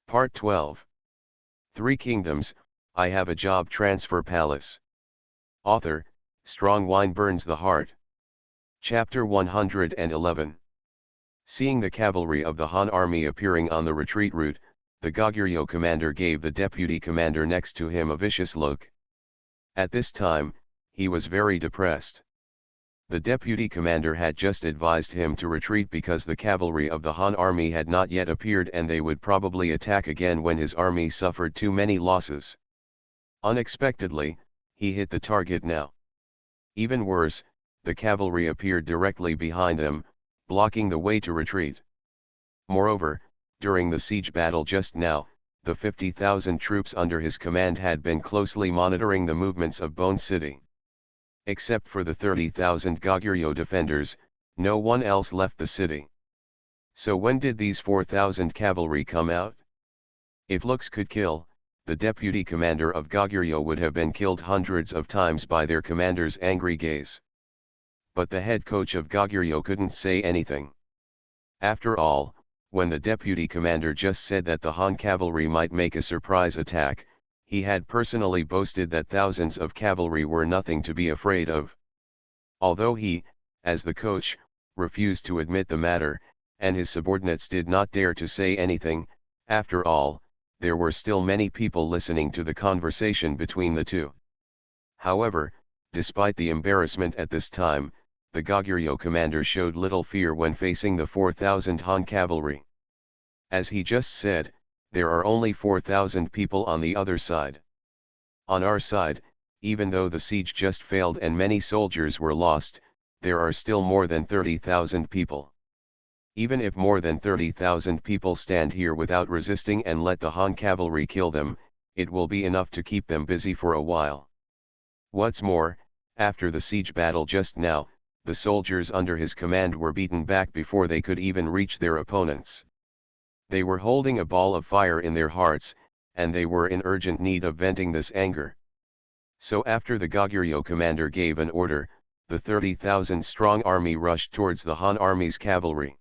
Part 12. Three Kingdoms, I Have a Job Transfer Palace. Author, Strong Wine Burns the Heart. Chapter 111. Seeing the cavalry of the Han army appearing on the retreat route, the Goguryeo commander gave the deputy commander next to him a vicious look. At this time, he was very depressed. The deputy commander had just advised him to retreat because the cavalry of the Han army had not yet appeared and they would probably attack again when his army suffered too many losses. Unexpectedly, he hit the target now. Even worse, the cavalry appeared directly behind them, blocking the way to retreat. Moreover, during the siege battle just now, the 50,000 troops under his command had been closely monitoring the movements of Bone City. Except for the 30,000 Goguryeo defenders, no one else left the city. So when did these 4,000 cavalry come out? If looks could kill, the deputy commander of Goguryeo would have been killed hundreds of times by their commander's angry gaze. But the head coach of Goguryeo couldn't say anything. After all, when the deputy commander just said that the Han cavalry might make a surprise attack, he had personally boasted that thousands of cavalry were nothing to be afraid of. Although he, as the coach, refused to admit the matter, and his subordinates did not dare to say anything, after all, there were still many people listening to the conversation between the two. However, despite the embarrassment at this time, the Goguryeo commander showed little fear when facing the 4,000 Han cavalry. As he just said, there are only 4,000 people on the other side. On our side, even though the siege just failed and many soldiers were lost, there are still more than 30,000 people. Even if more than 30,000 people stand here without resisting and let the Han cavalry kill them, it will be enough to keep them busy for a while. What's more, after the siege battle just now, the soldiers under his command were beaten back before they could even reach their opponents. They were holding a ball of fire in their hearts, and they were in urgent need of venting this anger. So after the Goguryeo commander gave an order, the 30,000 strong army rushed towards the Han army's cavalry.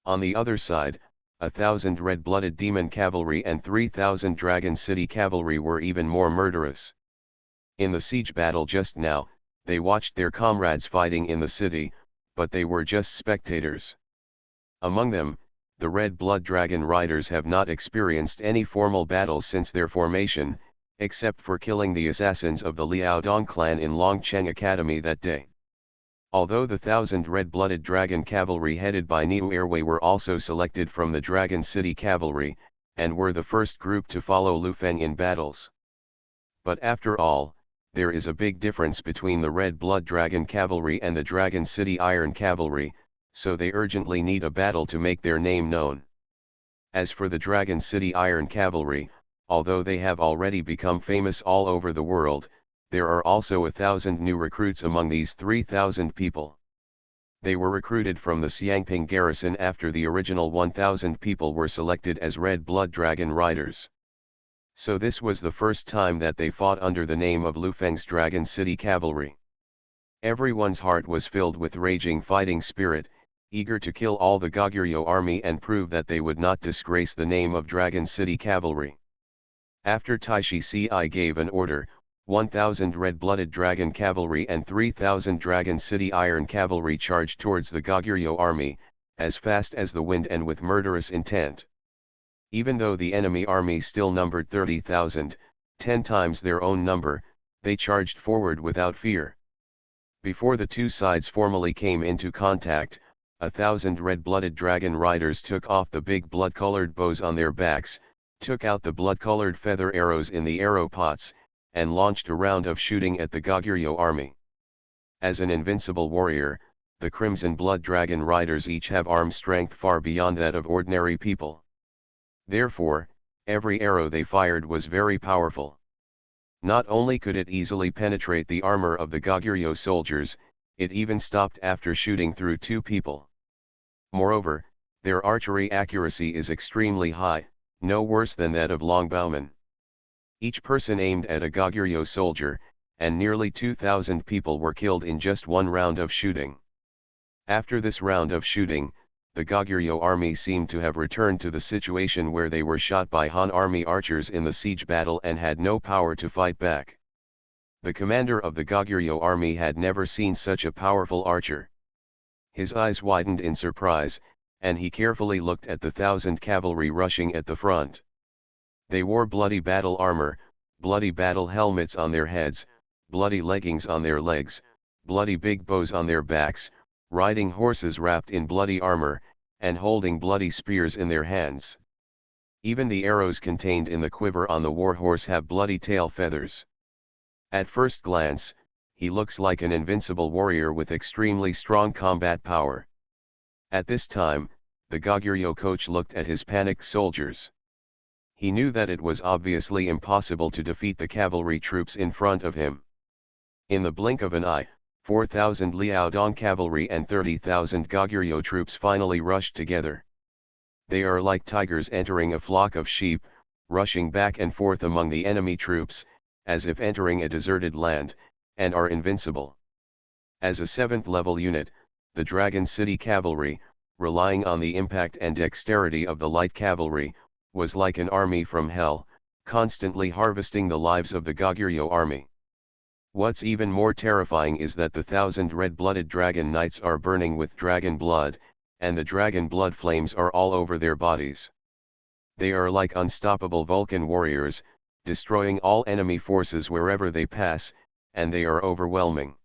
On the other side, 1,000 red-blooded demon cavalry and 3,000 Dragon City cavalry were even more murderous. In the siege battle just now, they watched their comrades fighting in the city, but they were just spectators. Among them, the Red Blood Dragon Riders have not experienced any formal battles since their formation, except for killing the assassins of the Liaodong clan in Longcheng Academy that day. Although the 1,000 red-blooded dragon cavalry headed by Niu Airway were also selected from the Dragon City cavalry, and were the first group to follow Lu Feng in battles. But after all, there is a big difference between the Red Blood Dragon Cavalry and the Dragon City Iron Cavalry, so they urgently need a battle to make their name known. As for the Dragon City Iron Cavalry, although they have already become famous all over the world, there are also 1,000 new recruits among these 3,000 people. They were recruited from the Xiangping garrison after the original 1,000 people were selected as Red Blood Dragon Riders. So this was the first time that they fought under the name of Lu Feng's Dragon City Cavalry. Everyone's heart was filled with raging fighting spirit, eager to kill all the Goguryeo army and prove that they would not disgrace the name of Dragon City Cavalry. After Taishi Ci gave an order, 1,000 red-blooded dragon cavalry and 3,000 Dragon City Iron Cavalry charged towards the Goguryeo army, as fast as the wind and with murderous intent. Even though the enemy army still numbered 30,000, 10 times their own number, they charged forward without fear. Before the two sides formally came into contact, 1,000 red-blooded dragon riders took off the big blood-colored bows on their backs, took out the blood-colored feather arrows in the arrow pots, and launched a round of shooting at the Goguryeo army. As an invincible warrior, the Crimson Blood Dragon Riders each have arm strength far beyond that of ordinary people. Therefore, every arrow they fired was very powerful. Not only could it easily penetrate the armor of the Goguryeo soldiers, it even stopped after shooting through two people. Moreover, their archery accuracy is extremely high, no worse than that of longbowmen. Each person aimed at a Goguryeo soldier, and nearly 2,000 people were killed in just one round of shooting. After this round of shooting, the Goguryeo army seemed to have returned to the situation where they were shot by Han army archers in the siege battle and had no power to fight back. The commander of the Goguryeo army had never seen such a powerful archer. His eyes widened in surprise, and he carefully looked at the 1,000 cavalry rushing at the front. They wore bloody battle armor, bloody battle helmets on their heads, bloody leggings on their legs, bloody big bows on their backs, riding horses wrapped in bloody armor, and holding bloody spears in their hands. Even the arrows contained in the quiver on the war horse have bloody tail feathers. At first glance, he looks like an invincible warrior with extremely strong combat power. At this time, the Goguryeo coach looked at his panicked soldiers. He knew that it was obviously impossible to defeat the cavalry troops in front of him. In the blink of an eye, 4,000 Liaodong cavalry and 30,000 Goguryeo troops finally rushed together. They are like tigers entering a flock of sheep, rushing back and forth among the enemy troops, as if entering a deserted land, and are invincible. As a 7th level unit, the Dragon City Cavalry, relying on the impact and dexterity of the light cavalry, was like an army from hell, constantly harvesting the lives of the Goguryeo army. What's even more terrifying is that the 1,000 red-blooded dragon knights are burning with dragon blood, and the dragon blood flames are all over their bodies. They are like unstoppable Vulcan warriors, destroying all enemy forces wherever they pass, and they are overwhelming.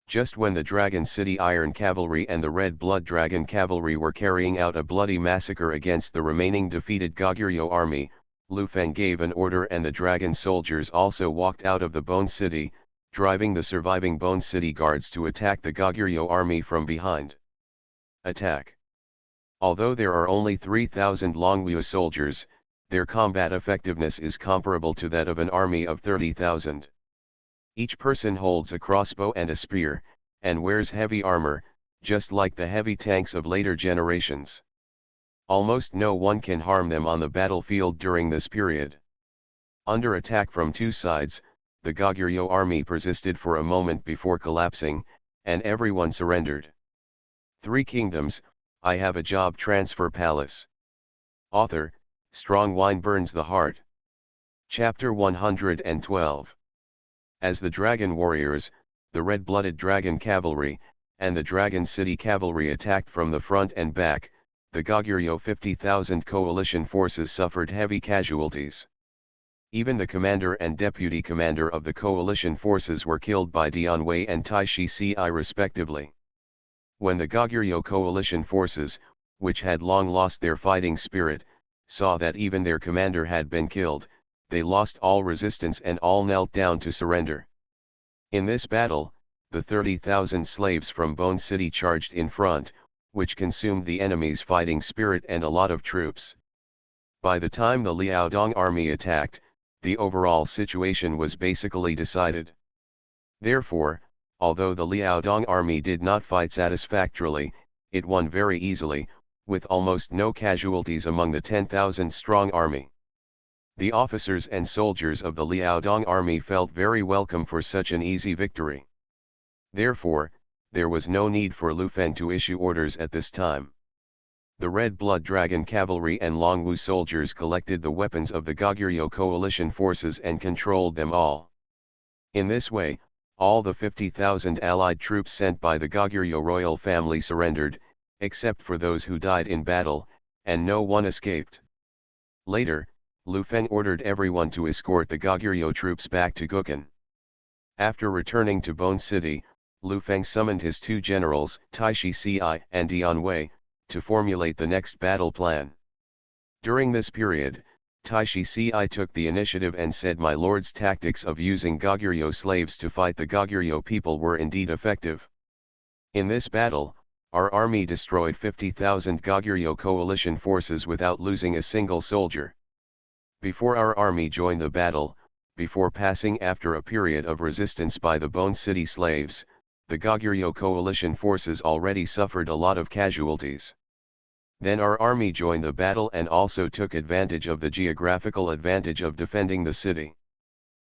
Just when the Dragon City Iron Cavalry and the Red Blood Dragon Cavalry were carrying out a bloody massacre against the remaining defeated Goguryeo army, Lu Feng gave an order and the dragon soldiers also walked out of the Bone City, driving the surviving Bone City guards to attack the Goguryeo army from behind. Attack. Although there are only 3,000 Longwu soldiers, their combat effectiveness is comparable to that of an army of 30,000. Each person holds a crossbow and a spear, and wears heavy armor, just like the heavy tanks of later generations. Almost no one can harm them on the battlefield during this period. Under attack from two sides, the Goguryeo army persisted for a moment before collapsing, and everyone surrendered. Three Kingdoms, I Have a Job Transfer Palace. Author, Strong Wine Burns the Heart. Chapter 112. As the Dragon Warriors, the red-blooded Dragon Cavalry, and the Dragon City Cavalry attacked from the front and back, the Goguryeo 50,000 coalition forces suffered heavy casualties. Even the commander and deputy commander of the coalition forces were killed by Dianwei and Taishi Ci respectively. When the Goguryeo coalition forces, which had long lost their fighting spirit, saw that even their commander had been killed, they lost all resistance and all knelt down to surrender. In this battle, the 30,000 slaves from Bone City charged in front, which consumed the enemy's fighting spirit and a lot of troops. By the time the Liaodong army attacked, the overall situation was basically decided. Therefore, although the Liaodong army did not fight satisfactorily, it won very easily, with almost no casualties among the 10,000-strong army. The officers and soldiers of the Liaodong army felt very welcome for such an easy victory. Therefore, there was no need for Lu Feng to issue orders at this time. The Red Blood Dragon Cavalry and Longwu soldiers collected the weapons of the Goguryeo coalition forces and controlled them all. In this way, all the 50,000 allied troops sent by the Goguryeo royal family surrendered, except for those who died in battle, and no one escaped. Later, Lu Feng ordered everyone to escort the Goguryeo troops back to Gukhan. After returning to Bone City, Lu Feng summoned his two generals, Taishi Ci and Dianwei, to formulate the next battle plan. During this period, Taishi Ci took the initiative and said my lord's tactics of using Goguryeo slaves to fight the Goguryeo people were indeed effective. In this battle, our army destroyed 50,000 Goguryeo coalition forces without losing a single soldier. Before our army joined the battle, before passing after a period of resistance by the Bone City slaves, the Goguryeo coalition forces already suffered a lot of casualties. Then our army joined the battle and also took advantage of the geographical advantage of defending the city.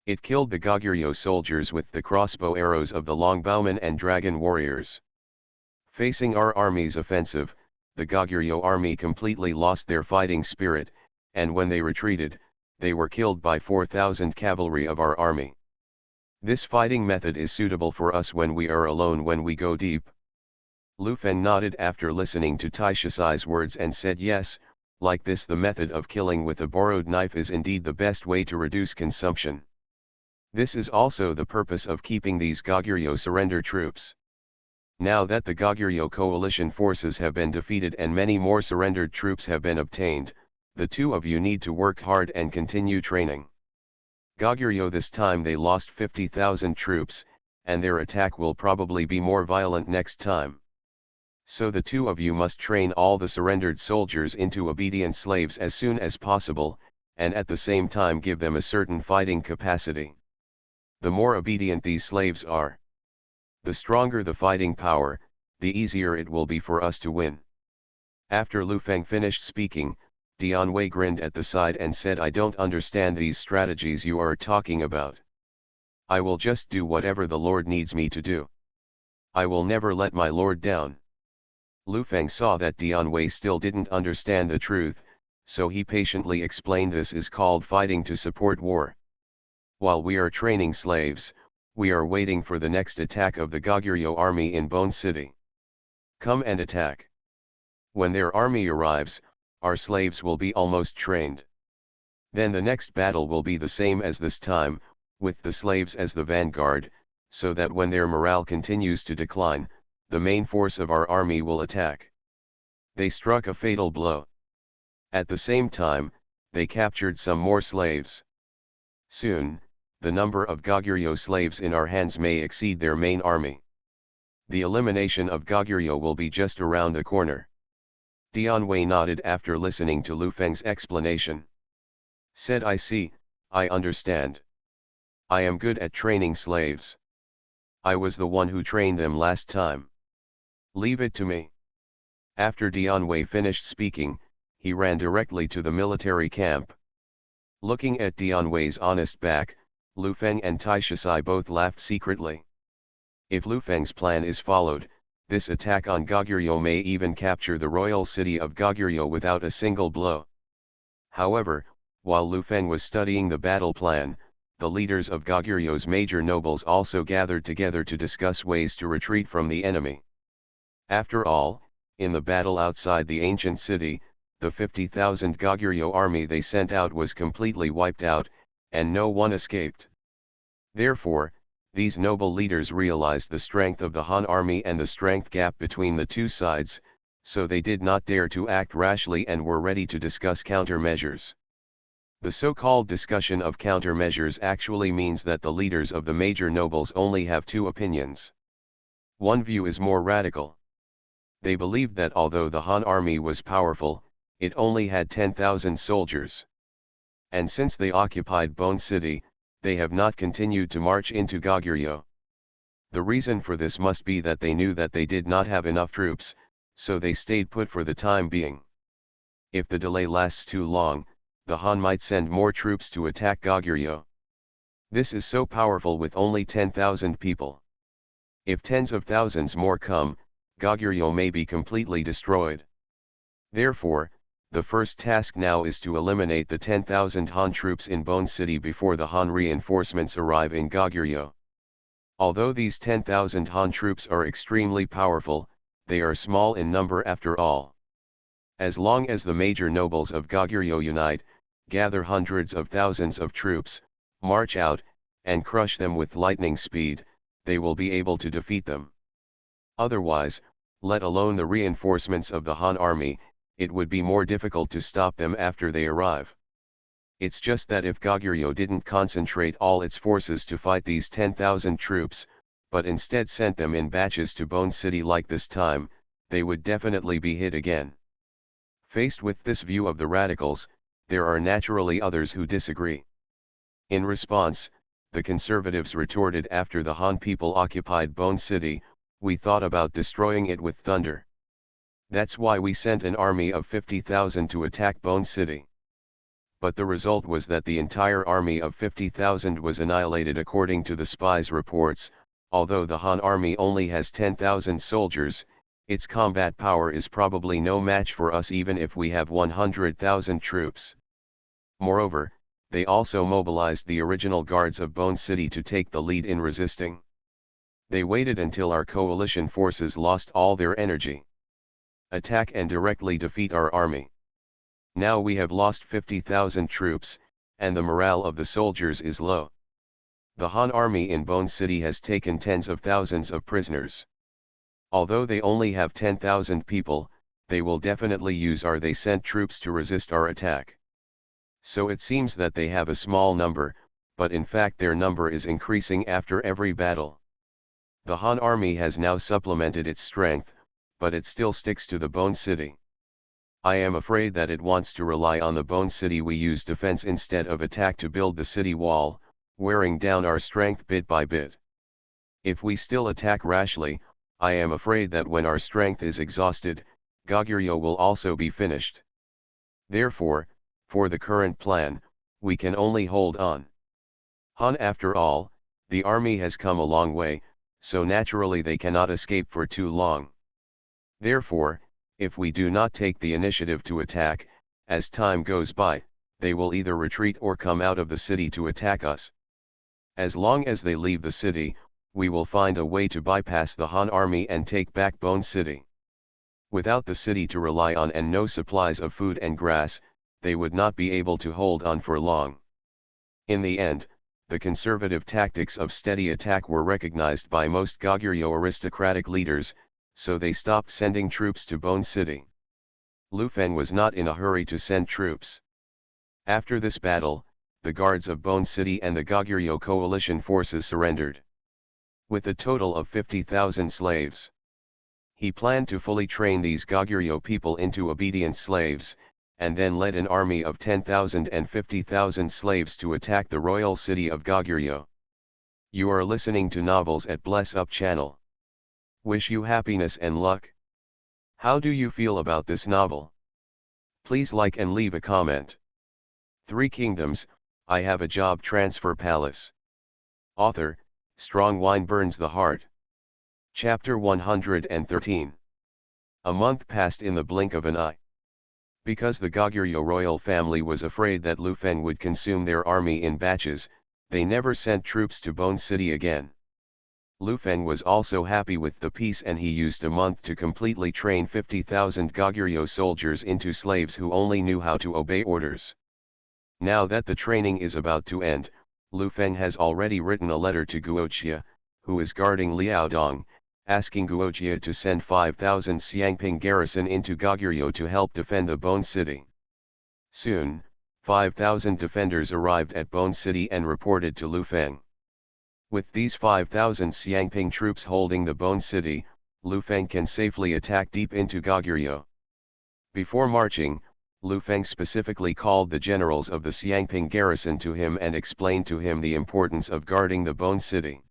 It killed the Goguryeo soldiers with the crossbow arrows of the Longbowmen and Dragon warriors. Facing our army's offensive, the Goguryeo army completely lost their fighting spirit, and when they retreated, they were killed by 4,000 cavalry of our army. This fighting method is suitable for us when we are alone when we go deep. Lu Feng nodded after listening to Taishasai's words and said yes, like this the method of killing with a borrowed knife is indeed the best way to reduce consumption. This is also the purpose of keeping these Goguryeo surrender troops. Now that the Goguryeo coalition forces have been defeated and many more surrendered troops have been obtained, the two of you need to work hard and continue training. Goguryeo this time they lost 50,000 troops, and their attack will probably be more violent next time. So the two of you must train all the surrendered soldiers into obedient slaves as soon as possible, and at the same time give them a certain fighting capacity. The more obedient these slaves are, the stronger the fighting power, the easier it will be for us to win. After Lu Feng finished speaking, Dian Wei grinned at the side and said, I don't understand these strategies you are talking about. I will just do whatever the Lord needs me to do. I will never let my Lord down. Lu Feng saw that Dian Wei still didn't understand the truth, so he patiently explained this is called fighting to support war. While we are training slaves, we are waiting for the next attack of the Goguryeo army in Bone City. Come and attack. When their army arrives, our slaves will be almost trained. Then the next battle will be the same as this time, with the slaves as the vanguard, so that when their morale continues to decline, the main force of our army will attack. They struck a fatal blow. At the same time, they captured some more slaves. Soon, the number of Goguryeo slaves in our hands may exceed their main army. The elimination of Goguryeo will be just around the corner. Dian Wei nodded after listening to Lu Feng's explanation. Said, I see, I understand. I am good at training slaves. I was the one who trained them last time. Leave it to me. After Dian Wei finished speaking, he ran directly to the military camp. Looking at Dian Wei's honest back, Lu Feng and Taishasai both laughed secretly. If Lu Feng's plan is followed, this attack on Goguryeo may even capture the royal city of Goguryeo without a single blow. However, while Lu Feng was studying the battle plan, the leaders of Goguryeo's major nobles also gathered together to discuss ways to retreat from the enemy. After all, in the battle outside the ancient city, the 50,000 Goguryeo army they sent out was completely wiped out, and no one escaped. Therefore, these noble leaders realized the strength of the Han army and the strength gap between the two sides, so they did not dare to act rashly and were ready to discuss countermeasures. The so-called discussion of countermeasures actually means that the leaders of the major nobles only have two opinions. One view is more radical. They believed that although the Han army was powerful, it only had 10,000 soldiers. And since they occupied Bone City, they have not continued to march into Goguryeo. The reason for this must be that they knew that they did not have enough troops, so they stayed put for the time being. If the delay lasts too long, the Han might send more troops to attack Goguryeo. This is so powerful with only 10,000 people. If tens of thousands more come, Goguryeo may be completely destroyed. Therefore, the first task now is to eliminate the 10,000 Han troops in Bone City before the Han reinforcements arrive in Goguryeo. Although these 10,000 Han troops are extremely powerful, they are small in number after all. As long as the major nobles of Goguryeo unite, gather hundreds of thousands of troops, march out, and crush them with lightning speed, they will be able to defeat them. Otherwise, let alone the reinforcements of the Han army, it would be more difficult to stop them after they arrive. It's just that if Goguryeo didn't concentrate all its forces to fight these 10,000 troops, but instead sent them in batches to Bone City like this time, they would definitely be hit again. Faced with this view of the radicals, there are naturally others who disagree. In response, the conservatives retorted, after the Han people occupied Bone City, we thought about destroying it with thunder. That's why we sent an army of 50,000 to attack Bone City. But the result was that the entire army of 50,000 was annihilated according to the spies' reports. Although the Han army only has 10,000 soldiers, Its combat power is probably no match for us even if we have 100,000 troops. Moreover, they also mobilized the original guards of Bone City to take the lead in resisting. They waited until our coalition forces lost all their energy. Attack and directly defeat our army. Now we have lost 50,000 troops, and the morale of the soldiers is low. The Han army in Bone City has taken tens of thousands of prisoners. Although they only have 10,000 people, they will definitely use our they sent troops to resist our attack. So it seems that they have a small number, but in fact their number is increasing after every battle. The Han army has now supplemented its strength, but it still sticks to the Bone City. I am afraid that it wants to rely on the Bone City we use defense instead of attack to build the city wall, wearing down our strength bit by bit. If we still attack rashly, I am afraid that when our strength is exhausted, Goguryeo will also be finished. Therefore, for the current plan, we can only hold on. Han, after all, the army has come a long way, so naturally they cannot escape for too long. Therefore, if we do not take the initiative to attack, as time goes by, they will either retreat or come out of the city to attack us. As long as they leave the city, we will find a way to bypass the Han army and take back Bone City. Without the city to rely on and no supplies of food and grass, they would not be able to hold on for long. In the end, the conservative tactics of steady attack were recognized by most Goguryeo aristocratic leaders, so they stopped sending troops to Bone City. Lu Feng was not in a hurry to send troops. After this battle, the guards of Bone City and the Goguryeo coalition forces surrendered. With a total of 50,000 slaves. He planned to fully train these Goguryeo people into obedient slaves, and then led an army of 10,000 and 50,000 slaves to attack the royal city of Goguryeo. You are listening to Novels at Bless Up channel. Wish you happiness and luck. How do you feel about this novel? Please like and leave a comment. Three Kingdoms, I Have a Job Transfer Palace. Author, Strong Wine Burns the Heart. Chapter 113. A month passed in the blink of an eye. Because the Goguryeo royal family was afraid that Lu Feng would consume their army in batches, they never sent troops to Bone City again. Lu Feng was also happy with the peace, and he used a month to completely train 50,000 Goguryeo soldiers into slaves who only knew how to obey orders. Now that the training is about to end, Lu Feng has already written a letter to Guojie, who is guarding Liaodong, asking Guojie to send 5,000 Xiangping garrison into Goguryeo to help defend the Bone City. Soon, 5,000 defenders arrived at Bone City and reported to Lu Feng. With these 5,000 Xiangping troops holding the Bone City, Lu Feng can safely attack deep into Goguryeo. Before marching, Lu Feng specifically called the generals of the Xiangping garrison to him and explained to him the importance of guarding the Bone City.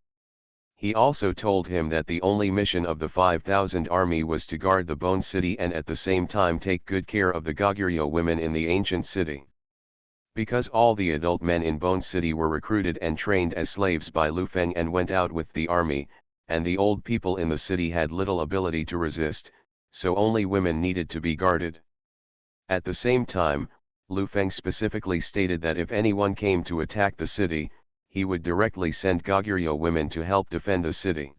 He also told him that the only mission of the 5,000 army was to guard the Bone City and at the same time take good care of the Goguryeo women in the ancient city. Because all the adult men in Bone City were recruited and trained as slaves by Lu Feng and went out with the army, and the old people in the city had little ability to resist, so only women needed to be guarded. At the same time, Lu Feng specifically stated that if anyone came to attack the city, he would directly send Goguryeo women to help defend the city.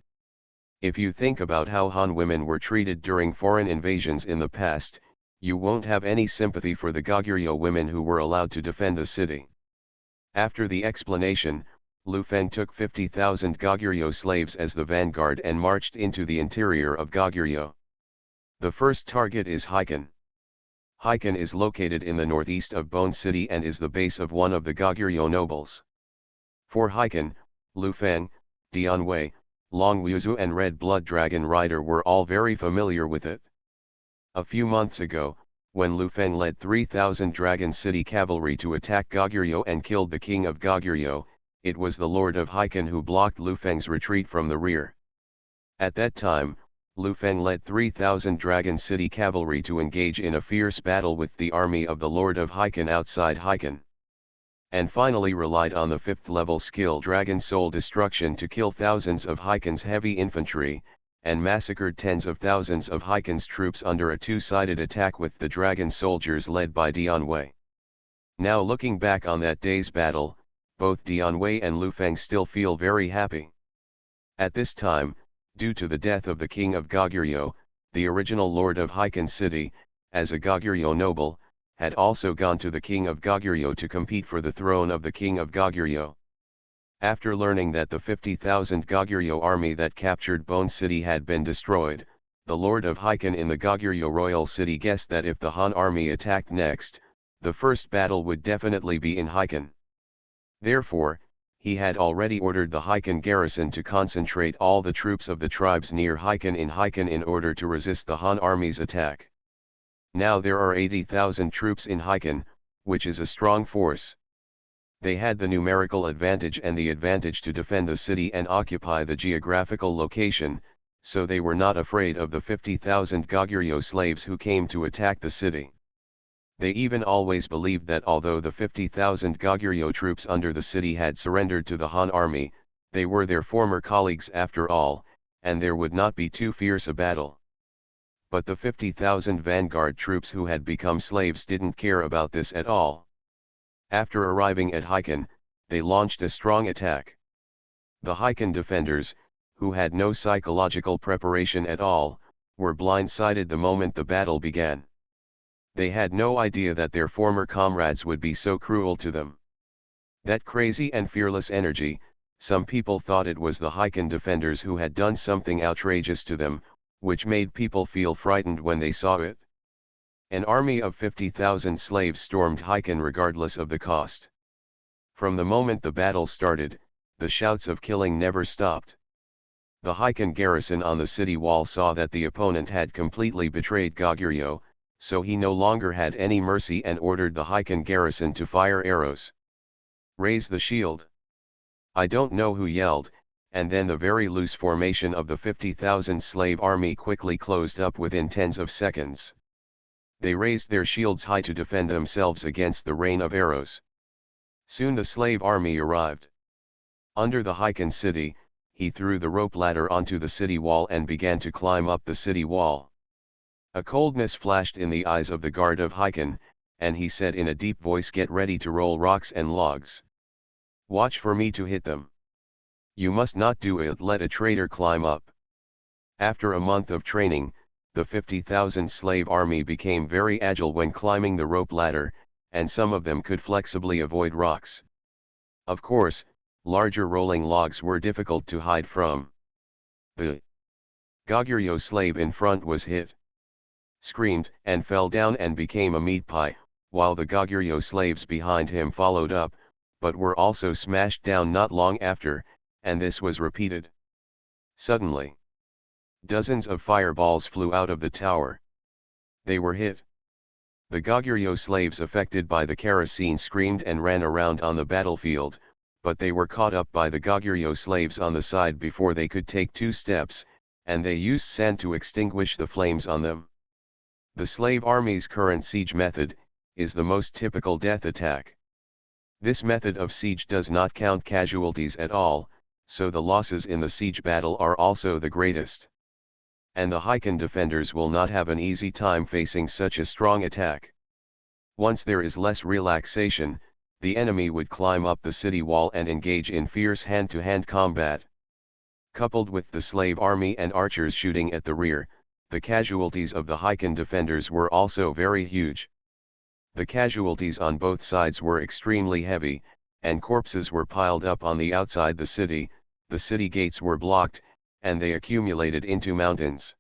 If you think about how Han women were treated during foreign invasions in the past, you won't have any sympathy for the Goguryeo women who were allowed to defend the city. After the explanation, Lu Feng took 50,000 Goguryeo slaves as the vanguard and marched into the interior of Goguryeo. The first target is Haikan. Haikan is located in the northeast of Bone City and is the base of one of the Goguryeo nobles. For Haikan, Lu Feng, Dian Wei, Long Wuzu and Red Blood Dragon Rider were all very familiar with it. A few months ago, when Lu Feng led 3,000 Dragon City cavalry to attack Goguryeo and killed the king of Goguryeo, it was the Lord of Haikan who blocked Lu Feng's retreat from the rear. At that time, Lu Feng led 3,000 Dragon City cavalry to engage in a fierce battle with the army of the Lord of Haikan outside Haikan. And finally relied on the 5th level skill Dragon Soul Destruction to kill thousands of Haikan's heavy infantry, and massacred tens of thousands of Heikin's troops under a two-sided attack with the dragon soldiers led by Dian Wei. Now looking back on that day's battle, both Dian Wei and Lu Feng still feel very happy. At this time, due to the death of the king of Goguryeo, the original lord of Heikin city, as a Goguryeo noble, had also gone to the king of Goguryeo to compete for the throne of the king of Goguryeo. After learning that the 50,000 Goguryeo army that captured Bone City had been destroyed, the lord of Heikin in the Goguryeo royal city guessed that if the Han army attacked next, the first battle would definitely be in Heikin. Therefore, he had already ordered the Heikin garrison to concentrate all the troops of the tribes near Heikin in order to resist the Han army's attack. Now there are 80,000 troops in Heikin, which is a strong force. They had the numerical advantage and the advantage to defend the city and occupy the geographical location, so they were not afraid of the 50,000 Goguryeo slaves who came to attack the city. They even always believed that although the 50,000 Goguryeo troops under the city had surrendered to the Han army, they were their former colleagues after all, and there would not be too fierce a battle. But the 50,000 vanguard troops who had become slaves didn't care about this at all. After arriving at Heikin, they launched a strong attack. The Heikin defenders, who had no psychological preparation at all, were blindsided the moment the battle began. They had no idea that their former comrades would be so cruel to them. That crazy and fearless energy, some people thought it was the Heikin defenders who had done something outrageous to them, which made people feel frightened when they saw it. An army of 50,000 slaves stormed Heikin regardless of the cost. From the moment the battle started, the shouts of killing never stopped. The Heikin garrison on the city wall saw that the opponent had completely betrayed Goguryeo, so he no longer had any mercy and ordered the Heikin garrison to fire arrows. "Raise the shield!" I don't know who yelled, and then the very loose formation of the 50,000 slave army quickly closed up within tens of seconds. They raised their shields high to defend themselves against the rain of arrows. Soon the slave army arrived. Under the Heikin city, he threw the rope ladder onto the city wall and began to climb up the city wall. A coldness flashed in the eyes of the guard of Heikin, and he said in a deep voice, "Get ready to roll rocks and logs. Watch for me to hit them. You must not do it, let a traitor climb up." After a month of training, the 50,000 slave army became very agile when climbing the rope ladder, and some of them could flexibly avoid rocks. Of course, larger rolling logs were difficult to hide from. The Goguryeo slave in front was hit, screamed, and fell down and became a meat pie, while the Goguryeo slaves behind him followed up, but were also smashed down not long after, and this was repeated. Suddenly, dozens of fireballs flew out of the tower. They were hit. The Goguryeo slaves affected by the kerosene screamed and ran around on the battlefield, but they were caught up by the Goguryeo slaves on the side before they could take 2 steps, and they used sand to extinguish the flames on them. The slave army's current siege method is the most typical death attack. This method of siege does not count casualties at all, so the losses in the siege battle are also the greatest. And the Heikin defenders will not have an easy time facing such a strong attack. Once there is less relaxation, the enemy would climb up the city wall and engage in fierce hand-to-hand combat. Coupled with the slave army and archers shooting at the rear, the casualties of the Heikin defenders were also very huge. The casualties on both sides were extremely heavy, and corpses were piled up on the outside the city gates were blocked, and they accumulated into mountains.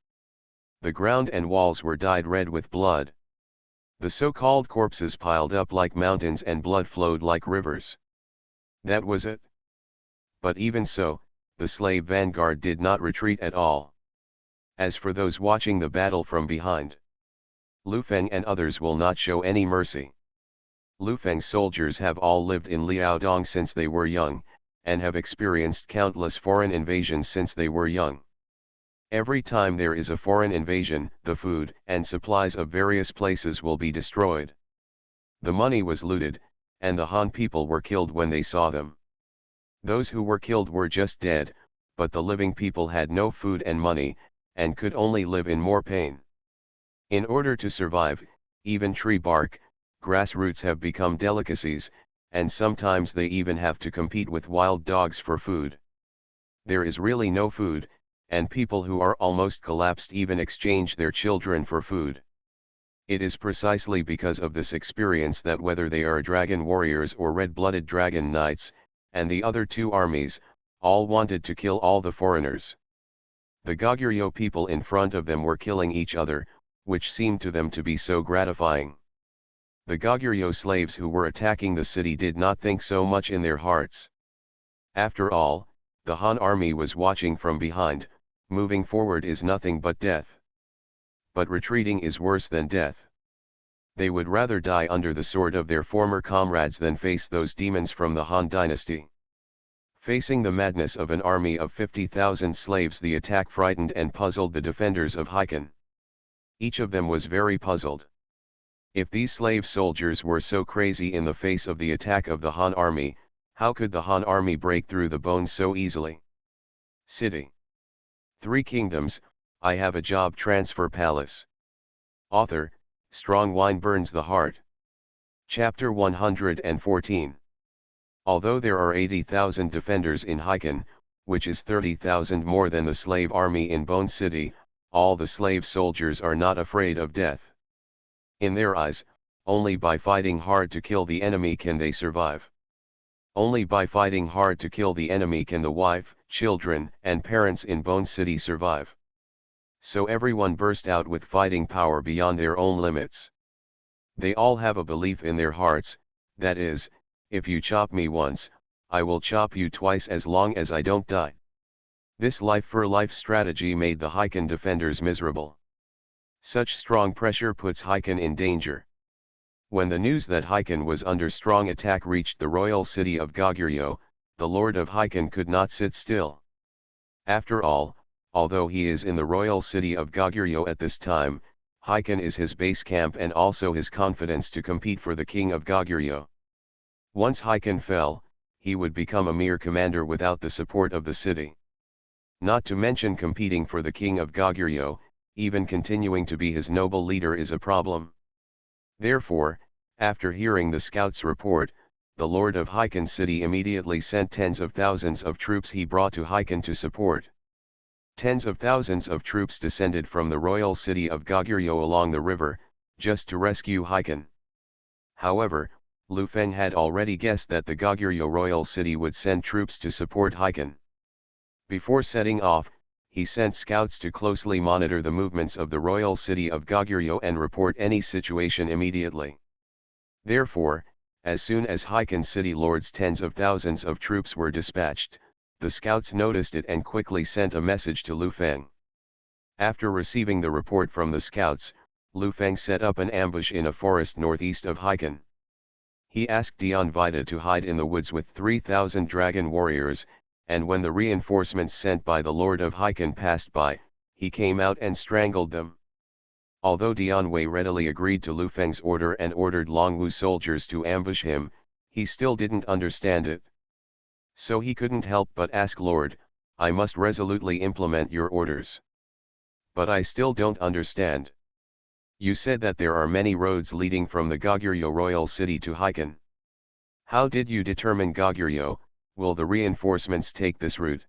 The ground and walls were dyed red with blood. The so-called corpses piled up like mountains and blood flowed like rivers. That was it. But even so, the slave vanguard did not retreat at all. As for those watching the battle from behind, Lu Feng and others will not show any mercy. Lu Feng's soldiers have all lived in Liaodong since they were young, and have experienced countless foreign invasions since they were young. Every time there is a foreign invasion, the food and supplies of various places will be destroyed. The money was looted, and the Han people were killed when they saw them. Those who were killed were just dead, but the living people had no food and money, and could only live in more pain. In order to survive, even tree bark, grass roots have become delicacies, and sometimes they even have to compete with wild dogs for food. There is really no food, and people who are almost collapsed even exchange their children for food. It is precisely because of this experience that whether they are dragon warriors or red-blooded dragon knights, and the other two armies, all wanted to kill all the foreigners. The Goguryeo people in front of them were killing each other, which seemed to them to be so gratifying. The Goguryeo slaves who were attacking the city did not think so much in their hearts. After all, the Han army was watching from behind. Moving forward is nothing but death. But retreating is worse than death. They would rather die under the sword of their former comrades than face those demons from the Han dynasty. Facing the madness of an army of 50,000 slaves, the attack frightened and puzzled the defenders of Hiken. Each of them was very puzzled. If these slave soldiers were so crazy in the face of the attack of the Han army, how could the Han army break through the bones so easily? City. Three Kingdoms, I Have a Job Transfer Palace. Author, Strong Wine Burns the Heart. Chapter 114. Although there are 80,000 defenders in Hiken, which is 30,000 more than the slave army in Bone City, all the slave soldiers are not afraid of death. In their eyes, only by fighting hard to kill the enemy can they survive. Only by fighting hard to kill the enemy can the wife, children, and parents in Bone City survive. So everyone burst out with fighting power beyond their own limits. They all have a belief in their hearts, that is, if you chop me once, I will chop you twice as long as I don't die. This life-for-life strategy made the Hiken defenders miserable. Such strong pressure puts Hiken in danger. When the news that Hiken was under strong attack reached the royal city of Goguryeo, the lord of Hiken could not sit still. After all, although he is in the royal city of Goguryeo at this time, Hiken is his base camp and also his confidence to compete for the king of Goguryeo. Once Hiken fell, he would become a mere commander without the support of the city. Not to mention competing for the king of Goguryeo, even continuing to be his noble leader is a problem. Therefore, after hearing the scouts' report, the lord of Hiken city immediately sent tens of thousands of troops he brought to Hiken to support. Tens of thousands of troops descended from the royal city of Goguryeo along the river, just to rescue Hiken. However, Lu Feng had already guessed that the Goguryeo royal city would send troops to support Hiken. Before setting off, he sent scouts to closely monitor the movements of the royal city of Goguryeo and report any situation immediately. Therefore, as soon as Hiken city lord's tens of thousands of troops were dispatched, the scouts noticed it and quickly sent a message to Lu Feng. After receiving the report from the scouts, Lu Feng set up an ambush in a forest northeast of Hiken. He asked Dian Vida to hide in the woods with 3,000 dragon warriors, and when the reinforcements sent by the lord of Hiken passed by, he came out and strangled them. Although Dian Wei readily agreed to Lu Feng's order and ordered Longwu soldiers to ambush him, he still didn't understand it. So he couldn't help but ask, Lord, I must resolutely implement your orders. But I still don't understand. You said that there are many roads leading from the Goguryeo royal city to Hiken. How did you determine Goguryeo? Will the reinforcements take this route?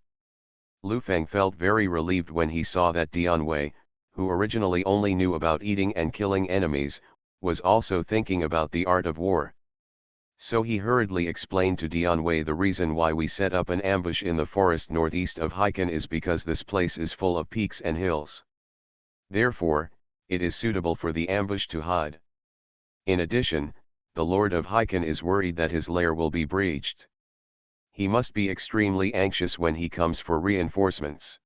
Lu Feng felt very relieved when he saw that Dian Wei, who originally only knew about eating and killing enemies, was also thinking about the art of war. So he hurriedly explained to Dian Wei, the reason why we set up an ambush in the forest northeast of Hiken is because this place is full of peaks and hills. Therefore, it is suitable for the ambush to hide. In addition, the lord of Hiken is worried that his lair will be breached. He must be extremely anxious when he comes for reinforcements.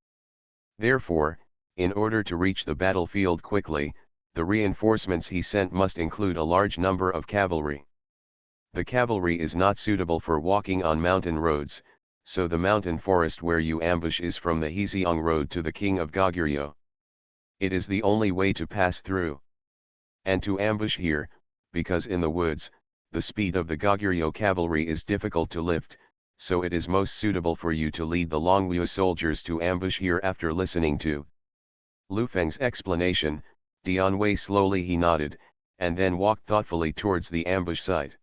Therefore, in order to reach the battlefield quickly, the reinforcements he sent must include a large number of cavalry. The cavalry is not suitable for walking on mountain roads, so the mountain forest where you ambush is from the Heziong road to the king of Goguryeo. It is the only way to pass through. And to ambush here, because in the woods, the speed of the Goguryeo cavalry is difficult to lift, so it is most suitable for you to lead the Longwu soldiers to ambush here. After listening to Lu Feng's explanation, Dian Wei slowly he nodded, and then walked thoughtfully towards the ambush site.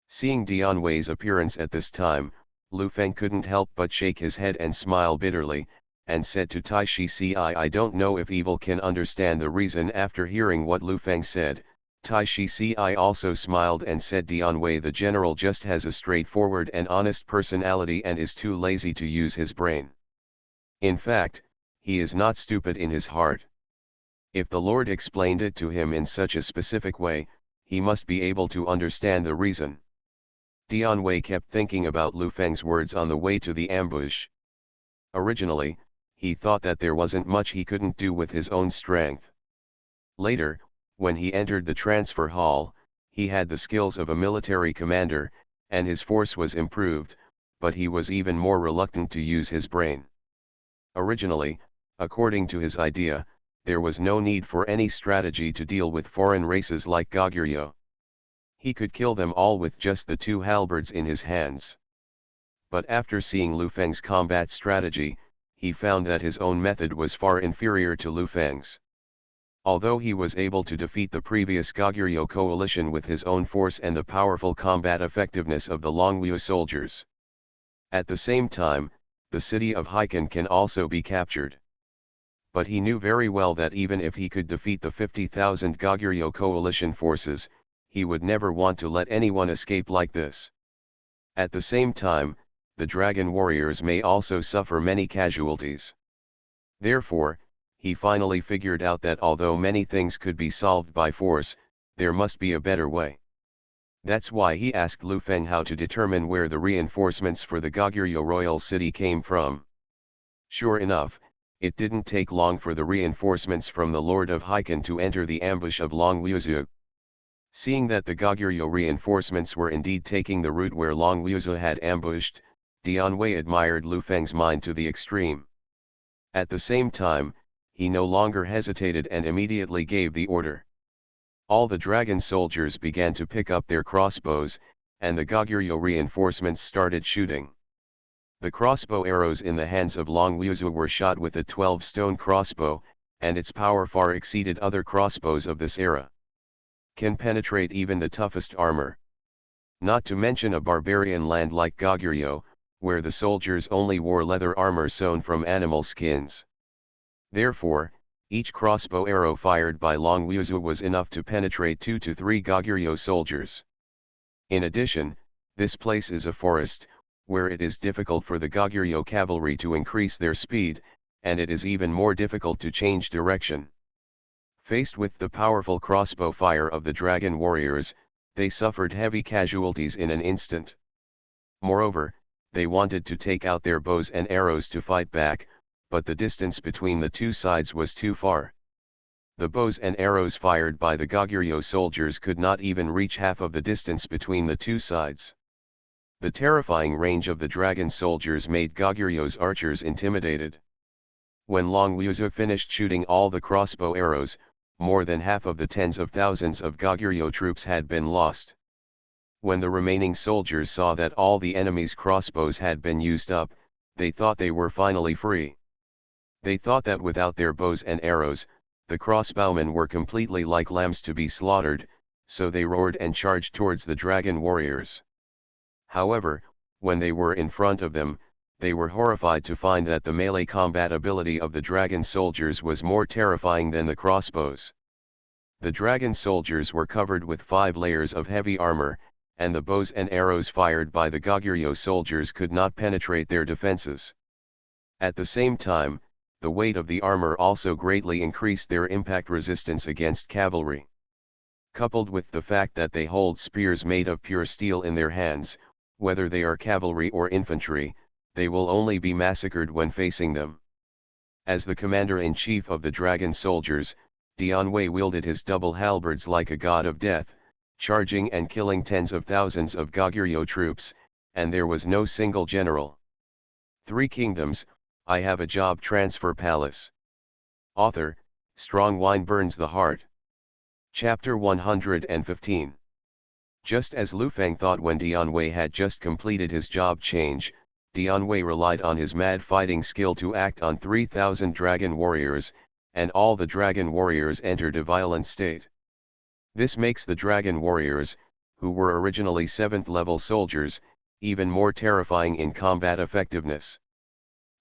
Seeing Dian Wei's appearance at this time, Lu Feng couldn't help but shake his head and smile bitterly, and said to Tai Shi Ci, I don't know if evil can understand the reason. After hearing what Lu Feng said, Tai Shi Ci also smiled and said, Dian Wei the general just has a straightforward and honest personality and is too lazy to use his brain. In fact, he is not stupid in his heart. If the Lord explained it to him in such a specific way, he must be able to understand the reason. Dian Wei kept thinking about Lu Feng's words on the way to the ambush. Originally, he thought that there wasn't much he couldn't do with his own strength. Later, when he entered the transfer hall, he had the skills of a military commander, and his force was improved, but he was even more reluctant to use his brain. Originally, according to his idea, there was no need for any strategy to deal with foreign races like Goguryeo. He could kill them all with just the two halberds in his hands. But after seeing Lu Feng's combat strategy, he found that his own method was far inferior to Lu Feng's. Although he was able to defeat the previous Goguryeo coalition with his own force and the powerful combat effectiveness of the Longwu soldiers. At the same time, the city of Haikan can also be captured. But he knew very well that even if he could defeat the 50,000 Goguryeo coalition forces, he would never want to let anyone escape like this. At the same time, the dragon warriors may also suffer many casualties. Therefore, he finally figured out that although many things could be solved by force, there must be a better way. That's why he asked Lu Feng how to determine where the reinforcements for the Goguryeo royal city came from. Sure enough, it didn't take long for the reinforcements from the Lord of Haikan to enter the ambush of Longwuzu. Seeing that the Goguryeo reinforcements were indeed taking the route where Longwuzu had ambushed, Dian Wei admired Lu Feng's mind to the extreme. At the same time, he no longer hesitated and immediately gave the order. All the dragon soldiers began to pick up their crossbows, and the Goguryeo reinforcements started shooting. The crossbow arrows in the hands of Longwuzu were shot with a 12-stone crossbow, and its power far exceeded other crossbows of this era. Can penetrate even the toughest armor. Not to mention a barbarian land like Goguryeo, where the soldiers only wore leather armor sewn from animal skins. Therefore, each crossbow arrow fired by Longwuzu was enough to penetrate 2 to 3 Goguryeo soldiers. In addition, this place is a forest, where it is difficult for the Goguryeo cavalry to increase their speed, and it is even more difficult to change direction. Faced with the powerful crossbow fire of the dragon warriors, they suffered heavy casualties in an instant. Moreover, they wanted to take out their bows and arrows to fight back, but the distance between the two sides was too far. The bows and arrows fired by the Goguryeo soldiers could not even reach half of the distance between the two sides. The terrifying range of the dragon soldiers made Goguryeo's archers intimidated. When Longwuzu finished shooting all the crossbow arrows, more than half of the tens of thousands of Goguryeo troops had been lost. When the remaining soldiers saw that all the enemy's crossbows had been used up, they thought they were finally free. They thought that without their bows and arrows, the crossbowmen were completely like lambs to be slaughtered, so they roared and charged towards the dragon warriors. However, when they were in front of them, they were horrified to find that the melee combat ability of the dragon soldiers was more terrifying than the crossbows. The dragon soldiers were covered with 5 layers of heavy armor, and the bows and arrows fired by the Goguryeo soldiers could not penetrate their defenses. At the same time, the weight of the armor also greatly increased their impact resistance against cavalry. Coupled with the fact that they hold spears made of pure steel in their hands, whether they are cavalry or infantry, they will only be massacred when facing them. As the commander-in-chief of the dragon soldiers, Dian Wei wielded his double halberds like a god of death, charging and killing tens of thousands of Goguryeo troops, and there was no single general. 3 Kingdoms, I Have a Job Transfer Palace. Author, Strong Wine Burns the Heart. Chapter 115. Just as Lu Feng thought when Dian Wei had just completed his job change, Dian Wei relied on his mad fighting skill to act on 3,000 dragon warriors, and all the dragon warriors entered a violent state. This makes the dragon warriors, who were originally 7th level soldiers, even more terrifying in combat effectiveness.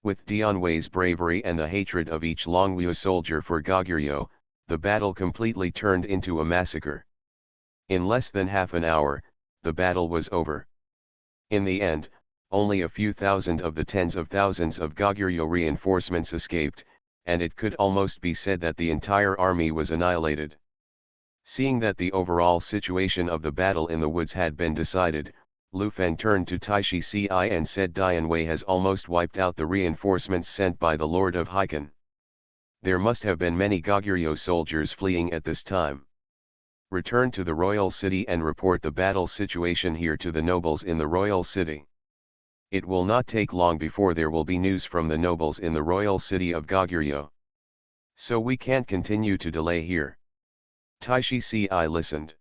With Dianwei's bravery and the hatred of each Longwu soldier for Goguryeo, the battle completely turned into a massacre. In less than half an hour, the battle was over. In the end, only a few thousand of the tens of thousands of Goguryeo reinforcements escaped, and it could almost be said that the entire army was annihilated. Seeing that the overall situation of the battle in the woods had been decided, Lu Feng turned to Taishi Ci and said Dianwei has almost wiped out the reinforcements sent by the Lord of Heikan. There must have been many Goguryeo soldiers fleeing at this time. Return to the royal city and report the battle situation here to the nobles in the royal city. It will not take long before there will be news from the nobles in the royal city of Goguryeo. So we can't continue to delay here. Taishi Ci listened.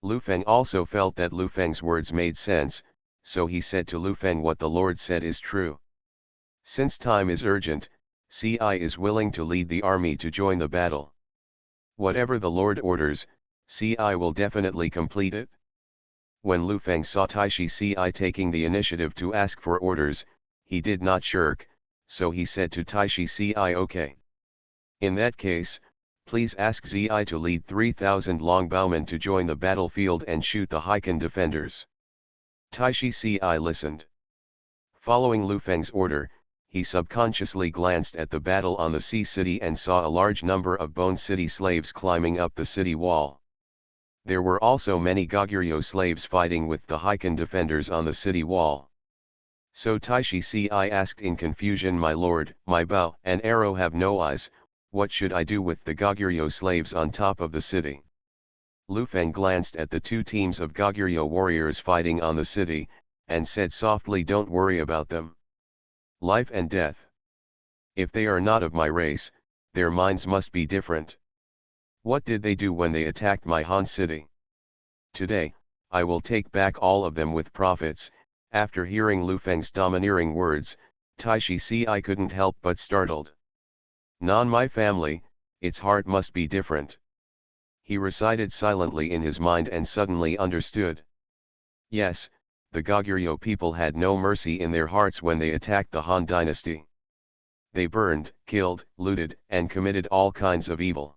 Lu Feng also felt that Lu Feng's words made sense, so he said to Lu Feng, what the Lord said is true. Since time is urgent, Ci is willing to lead the army to join the battle. Whatever the Lord orders, Ci will definitely complete it. When Lu Feng saw Taishi Ci taking the initiative to ask for orders, he did not shirk, so he said to Taishi Ci, okay. In that case, please ask Zi to lead 3,000 longbowmen to join the battlefield and shoot the Heikan defenders. Taishi Ci listened. Following Lu Feng's order, he subconsciously glanced at the battle on the sea city and saw a large number of Bone City slaves climbing up the city wall. There were also many Goguryeo slaves fighting with the Heikan defenders on the city wall. So Taishi Ci asked in confusion, my lord, my bow and arrow have no eyes, what should I do with the Goguryeo slaves on top of the city? Lu Feng glanced at the two teams of Goguryeo warriors fighting on the city, and said softly, don't worry about them. Life and death. If they are not of my race, their minds must be different. What did they do when they attacked my Han city? Today, I will take back all of them with profits. After hearing Lu Feng's domineering words, Taishi Ci couldn't help but startled. Non my family, its heart must be different. He recited silently in his mind and suddenly understood. Yes, the Goguryeo people had no mercy in their hearts when they attacked the Han dynasty. They burned, killed, looted, and committed all kinds of evil.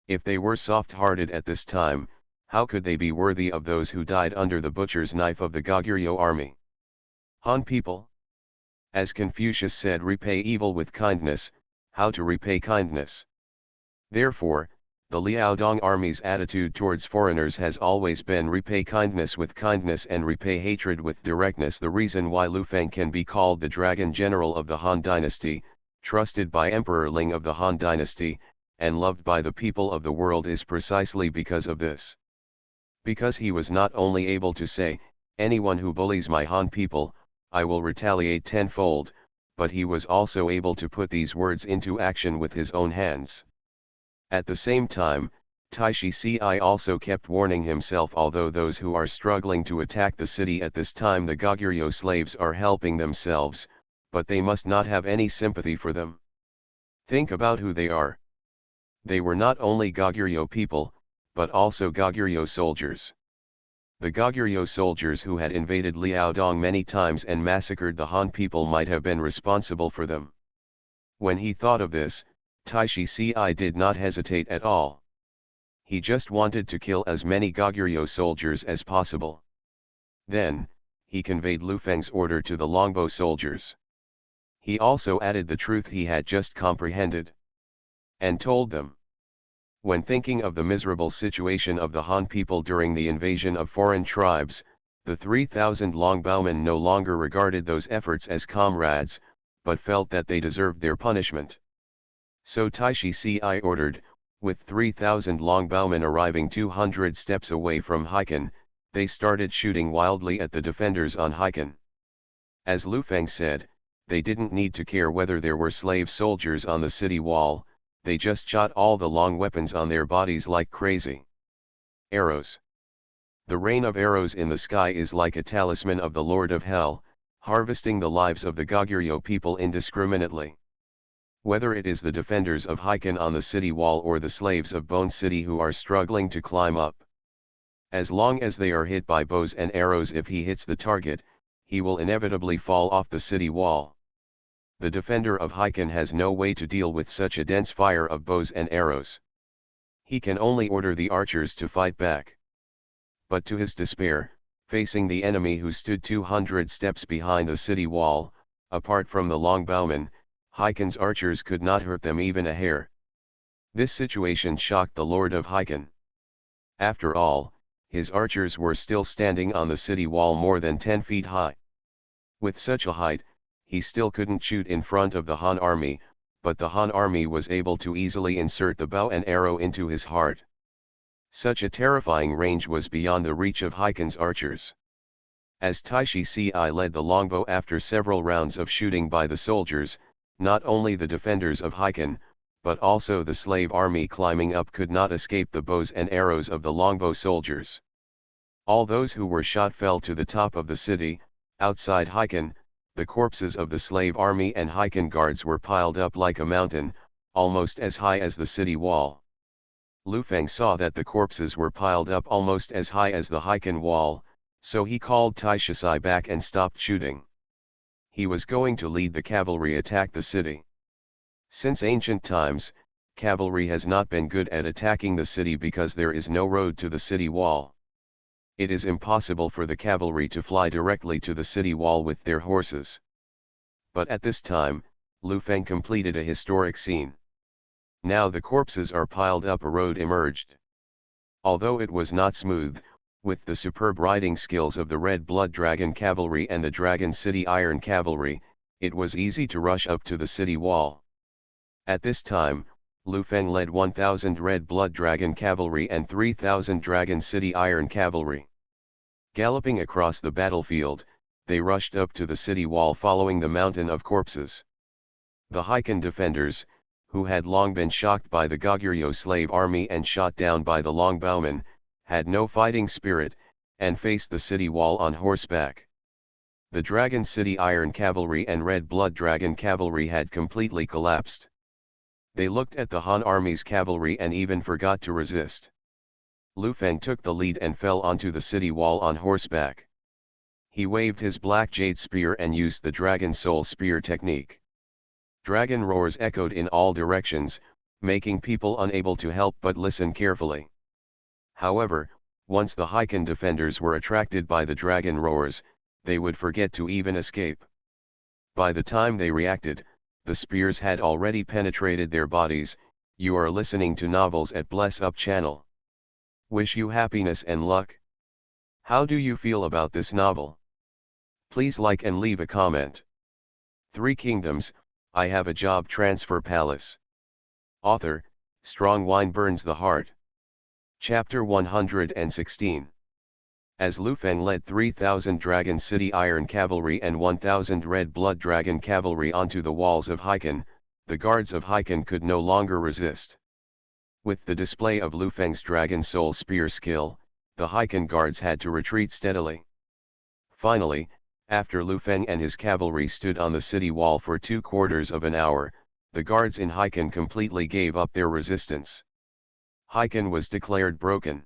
If they were soft-hearted at this time, how could they be worthy of those who died under the butcher's knife of the Goguryeo army? Han people? As Confucius said, repay evil with kindness. How to repay kindness? Therefore, the Liaodong army's attitude towards foreigners has always been repay kindness with kindness and repay hatred with directness. The reason why Lu Feng can be called the dragon general of the Han dynasty, trusted by Emperor Ling of the Han dynasty, and loved by the people of the world is precisely because of this. Because he was not only able to say, anyone who bullies my Han people, I will retaliate tenfold, but he was also able to put these words into action with his own hands. At the same time, Taishi Ci also kept warning himself, although those who are struggling to attack the city at this time, the Goguryeo slaves, are helping themselves, but they must not have any sympathy for them. Think about who they are. They were not only Goguryeo people, but also Goguryeo soldiers. The Goguryeo soldiers who had invaded Liaodong many times and massacred the Han people might have been responsible for them. When he thought of this, Taishi Ci did not hesitate at all. He just wanted to kill as many Goguryeo soldiers as possible. Then, he conveyed Lu Feng's order to the longbow soldiers. He also added the truth he had just comprehended. And told them. When thinking of the miserable situation of the Han people during the invasion of foreign tribes, the 3,000 longbowmen no longer regarded those efforts as comrades, but felt that they deserved their punishment. So Taishi Ci ordered, with 3,000 longbowmen arriving 200 steps away from Heikan, they started shooting wildly at the defenders on Heikan. As Lu Feng said, they didn't need to care whether there were slave soldiers on the city wall, they just shot all the long weapons on their bodies like crazy. Arrows. The rain of arrows in the sky is like a talisman of the Lord of Hell, harvesting the lives of the Goguryeo people indiscriminately. Whether it is the defenders of Heiken on the city wall or the slaves of Bone City who are struggling to climb up. As long as they are hit by bows and arrows, if he hits the target, he will inevitably fall off the city wall. The defender of Heiken has no way to deal with such a dense fire of bows and arrows. He can only order the archers to fight back. But to his despair, facing the enemy who stood 200 steps behind the city wall, apart from the longbowmen, Heiken's archers could not hurt them even a hair. This situation shocked the Lord of Heiken. After all, his archers were still standing on the city wall more than 10 feet high. With such a height, he still couldn't shoot in front of the Han army, but the Han army was able to easily insert the bow and arrow into his heart. Such a terrifying range was beyond the reach of Heiken's archers. As Taishi Ci led the longbow after several rounds of shooting by the soldiers, not only the defenders of Heiken, but also the slave army climbing up could not escape the bows and arrows of the longbow soldiers. All those who were shot fell to the top of the city. Outside Heiken, the corpses of the slave army and Heiken guards were piled up like a mountain, almost as high as the city wall. Lu Feng saw that the corpses were piled up almost as high as the Heiken wall, so he called Taishi Ci back and stopped shooting. He was going to lead the cavalry attack the city. Since ancient times, cavalry has not been good at attacking the city because there is no road to the city wall. It is impossible for the cavalry to fly directly to the city wall with their horses. But at this time, Lu Feng completed a historic scene. Now the corpses are piled up, a road emerged. Although it was not smooth, with the superb riding skills of the Red Blood Dragon Cavalry and the Dragon City Iron Cavalry, it was easy to rush up to the city wall. At this time, Lu Feng led 1,000 Red Blood Dragon Cavalry and 3,000 Dragon City Iron Cavalry. Galloping across the battlefield, they rushed up to the city wall following the mountain of corpses. The Heiken defenders, who had long been shocked by the Goguryeo slave army and shot down by the longbowmen, had no fighting spirit, and faced the city wall on horseback. The Dragon City Iron Cavalry and Red Blood Dragon Cavalry had completely collapsed. They looked at the Han army's cavalry and even forgot to resist. Lu Feng took the lead and fell onto the city wall on horseback. He waved his black jade spear and used the Dragon Soul Spear technique. Dragon roars echoed in all directions, making people unable to help but listen carefully. However, once the Heiken defenders were attracted by the dragon roars, they would forget to even escape. By the time they reacted, the spears had already penetrated their bodies. You are listening to Novels at Bless Up channel. Wish you happiness and luck. How do you feel about this novel? Please like and leave a comment. 3 Kingdoms, I Have a Job Transfer Palace. Author, Strong Wine Burns the Heart. Chapter 116. As Lu Feng led 3,000 Dragon City Iron Cavalry and 1,000 Red Blood Dragon Cavalry onto the walls of Heiken, the guards of Heiken could no longer resist. With the display of Lu Feng's Dragon Soul Spear skill, the Heiken guards had to retreat steadily. Finally, after Lu Feng and his cavalry stood on the city wall for 2/4 of an hour, the guards in Heiken completely gave up their resistance. Heiken was declared broken.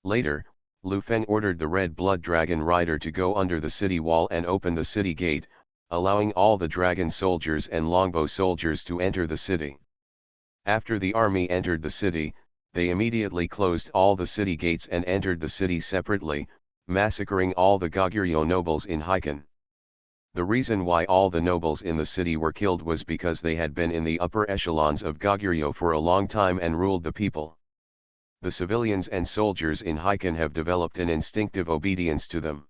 Later, Lu Feng ordered the Red Blood Dragon rider to go under the city wall and open the city gate, allowing all the dragon soldiers and longbow soldiers to enter the city. After the army entered the city, they immediately closed all the city gates and entered the city separately, massacring all the Goguryeo nobles in Heiken. The reason why all the nobles in the city were killed was because they had been in the upper echelons of Goguryeo for a long time and ruled the people. The civilians and soldiers in Heiken have developed an instinctive obedience to them.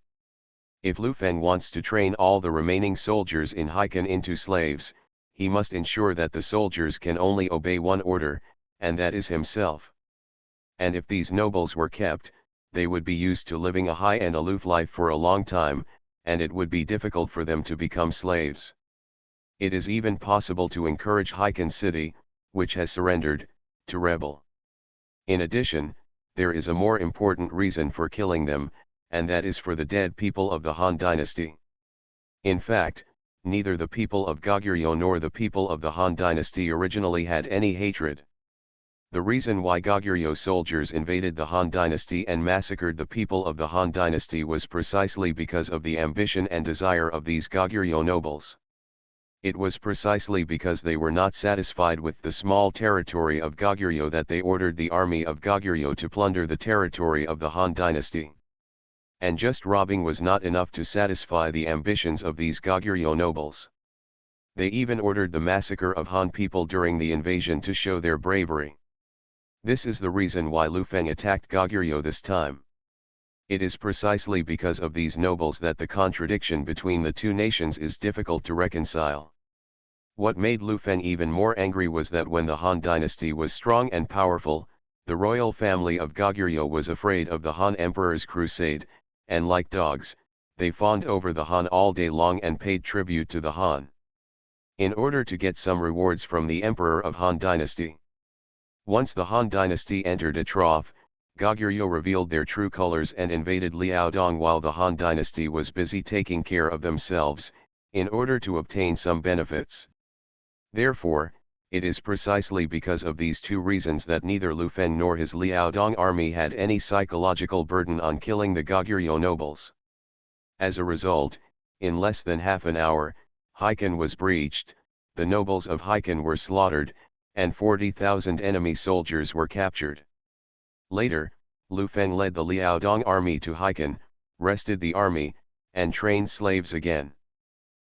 If Lu Feng wants to train all the remaining soldiers in Heiken into slaves, he must ensure that the soldiers can only obey one order, and that is himself. And if these nobles were kept, they would be used to living a high and aloof life for a long time, and it would be difficult for them to become slaves. It is even possible to encourage Heiken City, which has surrendered, to rebel. In addition, there is a more important reason for killing them, and that is for the dead people of the Han dynasty. In fact, neither the people of Goguryeo nor the people of the Han dynasty originally had any hatred. The reason why Goguryeo soldiers invaded the Han dynasty and massacred the people of the Han dynasty was precisely because of the ambition and desire of these Goguryeo nobles. It was precisely because they were not satisfied with the small territory of Goguryeo that they ordered the army of Goguryeo to plunder the territory of the Han dynasty. And just robbing was not enough to satisfy the ambitions of these Goguryeo nobles. They even ordered the massacre of Han people during the invasion to show their bravery. This is the reason why Lu Feng attacked Goguryeo this time. It is precisely because of these nobles that the contradiction between the two nations is difficult to reconcile. What made Lu Feng even more angry was that when the Han dynasty was strong and powerful, the royal family of Goguryeo was afraid of the Han emperor's crusade, and like dogs, they fawned over the Han all day long and paid tribute to the Han. In order to get some rewards from the emperor of Han dynasty. Once the Han dynasty entered a trough, Goguryeo revealed their true colors and invaded Liaodong while the Han dynasty was busy taking care of themselves, in order to obtain some benefits. Therefore, it is precisely because of these two reasons that neither Lu Feng nor his Liaodong army had any psychological burden on killing the Goguryeo nobles. As a result, in less than half an hour, Haikan was breached, the nobles of Haikan were slaughtered, and 40,000 enemy soldiers were captured. Later, Lu Feng led the Liaodong army to Haikan, rested the army, and trained slaves again.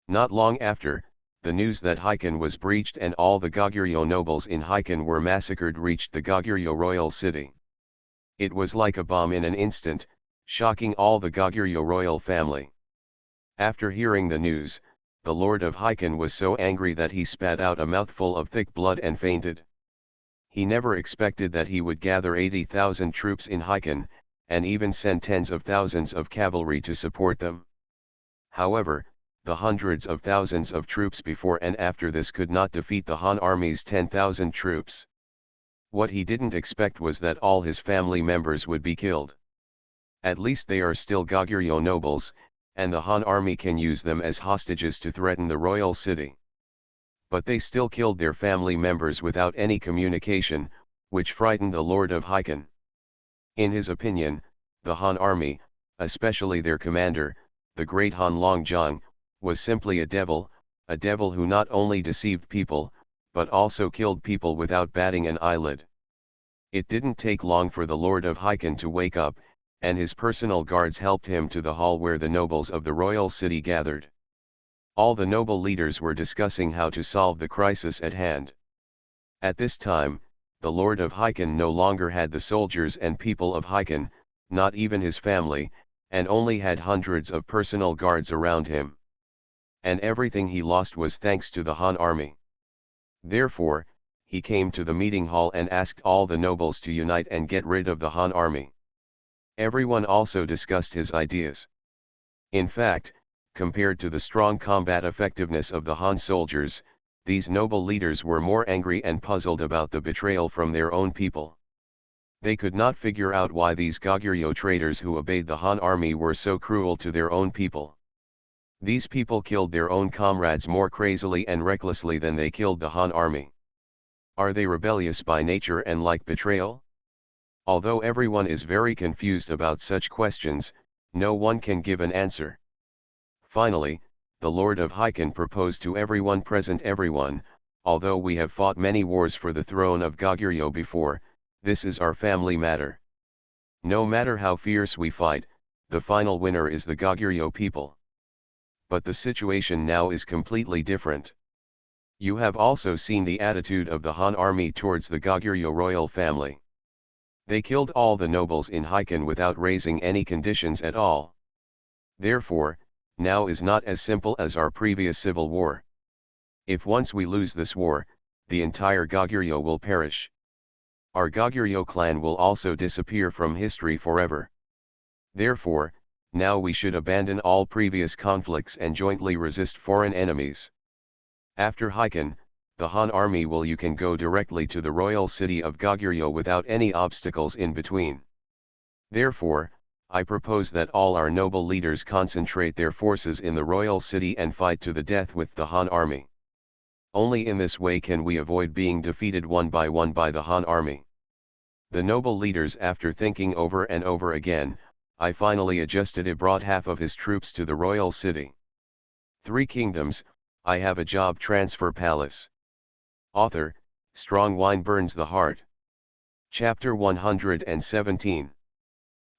Not long after, the news that Haikan was breached and all the Goguryeo nobles in Haikan were massacred reached the Goguryeo royal city. It was like a bomb in an instant, shocking all the Goguryeo royal family. After hearing the news, the lord of Haikan was so angry that he spat out a mouthful of thick blood and fainted. He never expected that he would gather 80,000 troops in Haikan, and even send tens of thousands of cavalry to support them. However, the hundreds of thousands of troops before and after this could not defeat the Han army's 10,000 troops. What he didn't expect was that all his family members would be killed. At least they are still Goguryeo nobles, and the Han army can use them as hostages to threaten the royal city. But they still killed their family members without any communication, which frightened the lord of Haikan. In his opinion, the Han army, especially their commander, the great Han Longzhang, was simply a devil who not only deceived people, but also killed people without batting an eyelid. It didn't take long for the lord of Haikan to wake up, and his personal guards helped him to the hall where the nobles of the royal city gathered. All the noble leaders were discussing how to solve the crisis at hand. At this time, the lord of Haikan no longer had the soldiers and people of Haikan, not even his family, and only had hundreds of personal guards around him. And everything he lost was thanks to the Han army. Therefore, he came to the meeting hall and asked all the nobles to unite and get rid of the Han army. Everyone also discussed his ideas. In fact, compared to the strong combat effectiveness of the Han soldiers, these noble leaders were more angry and puzzled about the betrayal from their own people. They could not figure out why these Goguryeo traitors who obeyed the Han army were so cruel to their own people. These people killed their own comrades more crazily and recklessly than they killed the Han army. Are they rebellious by nature and like betrayal? Although everyone is very confused about such questions, no one can give an answer. Finally, the Lord of Haikan proposed to everyone present, although we have fought many wars for the throne of Goguryeo before, this is our family matter. No matter how fierce we fight, the final winner is the Goguryeo people. But the situation now is completely different. You have also seen the attitude of the Han army towards the Goguryeo royal family. They killed all the nobles in Haikan without raising any conditions at all. Therefore, now is not as simple as our previous civil war. If once we lose this war, the entire Goguryeo will perish. Our Goguryeo clan will also disappear from history forever. Therefore, now we should abandon all previous conflicts and jointly resist foreign enemies. After Haikan, the Han army you can go directly to the royal city of Goguryeo without any obstacles in between. Therefore, I propose that all our noble leaders concentrate their forces in the royal city and fight to the death with the Han army. Only in this way can we avoid being defeated one by the Han army. The noble leaders, after thinking over and over again, I finally adjusted it, brought half of his troops to the royal city. Three Kingdoms, I Have a Job Transfer Palace. Author, Strong Wine Burns the Heart. Chapter 117.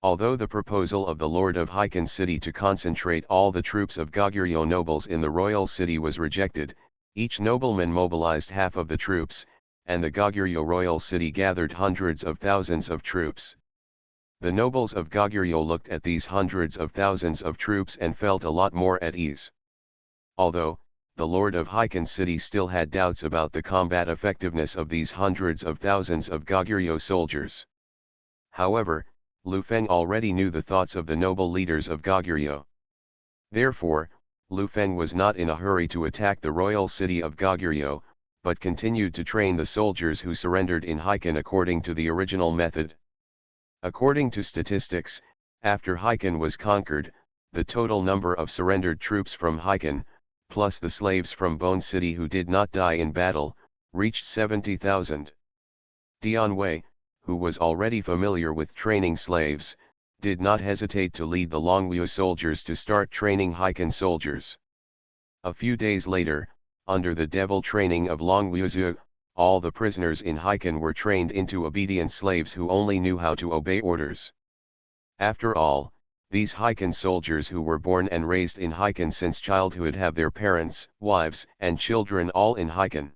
Although the proposal of the Lord of Hiken city to concentrate all the troops of Goguryeo nobles in the royal city was rejected, each nobleman mobilized half of the troops, and the Goguryeo royal city gathered hundreds of thousands of troops. The nobles of Goguryeo looked at these hundreds of thousands of troops and felt a lot more at ease. Although, the Lord of Hiken city still had doubts about the combat effectiveness of these hundreds of thousands of Goguryeo soldiers. However, Lu Feng already knew the thoughts of the noble leaders of Goguryeo. Therefore, Lu Feng was not in a hurry to attack the royal city of Goguryeo, but continued to train the soldiers who surrendered in Hiken according to the original method. According to statistics, after Hiken was conquered, the total number of surrendered troops from Hiken, plus the slaves from Bone City who did not die in battle, reached 70,000. Dian Wei, who was already familiar with training slaves, did not hesitate to lead the Longwu soldiers to start training Hiken soldiers. A few days later, under the devil training of Longwu, all the prisoners in Hiken were trained into obedient slaves who only knew how to obey orders. After all, these Hiken soldiers who were born and raised in Hiken since childhood have their parents, wives, and children all in Hiken.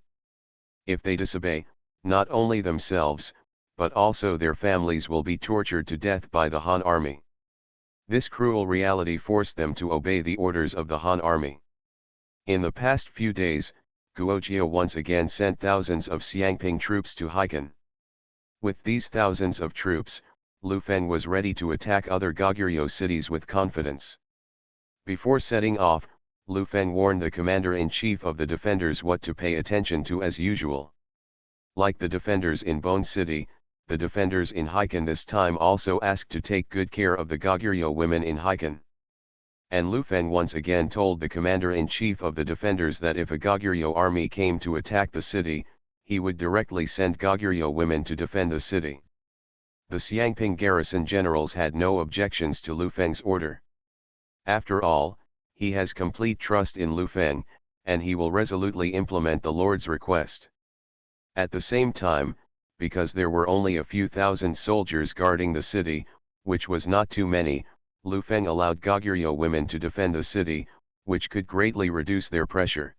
If they disobey, not only themselves, but also their families will be tortured to death by the Han army. This cruel reality forced them to obey the orders of the Han army. In the past few days, Guojiao once again sent thousands of Xiangping troops to Hiken. With these thousands of troops, Lu Feng was ready to attack other Goguryeo cities with confidence. Before setting off, Lu Feng warned the commander-in-chief of the defenders what to pay attention to as usual. Like the defenders in Bone City, the defenders in Hiken this time also asked to take good care of the Goguryeo women in Hiken. And Lu Feng once again told the commander-in-chief of the defenders that if a Goguryeo army came to attack the city, he would directly send Goguryeo women to defend the city. The Xiangping garrison generals had no objections to Lu Feng's order. After all, he has complete trust in Lu Feng, and he will resolutely implement the Lord's request. At the same time, because there were only a few thousand soldiers guarding the city, which was not too many, Lu Feng allowed Goguryeo women to defend the city, which could greatly reduce their pressure.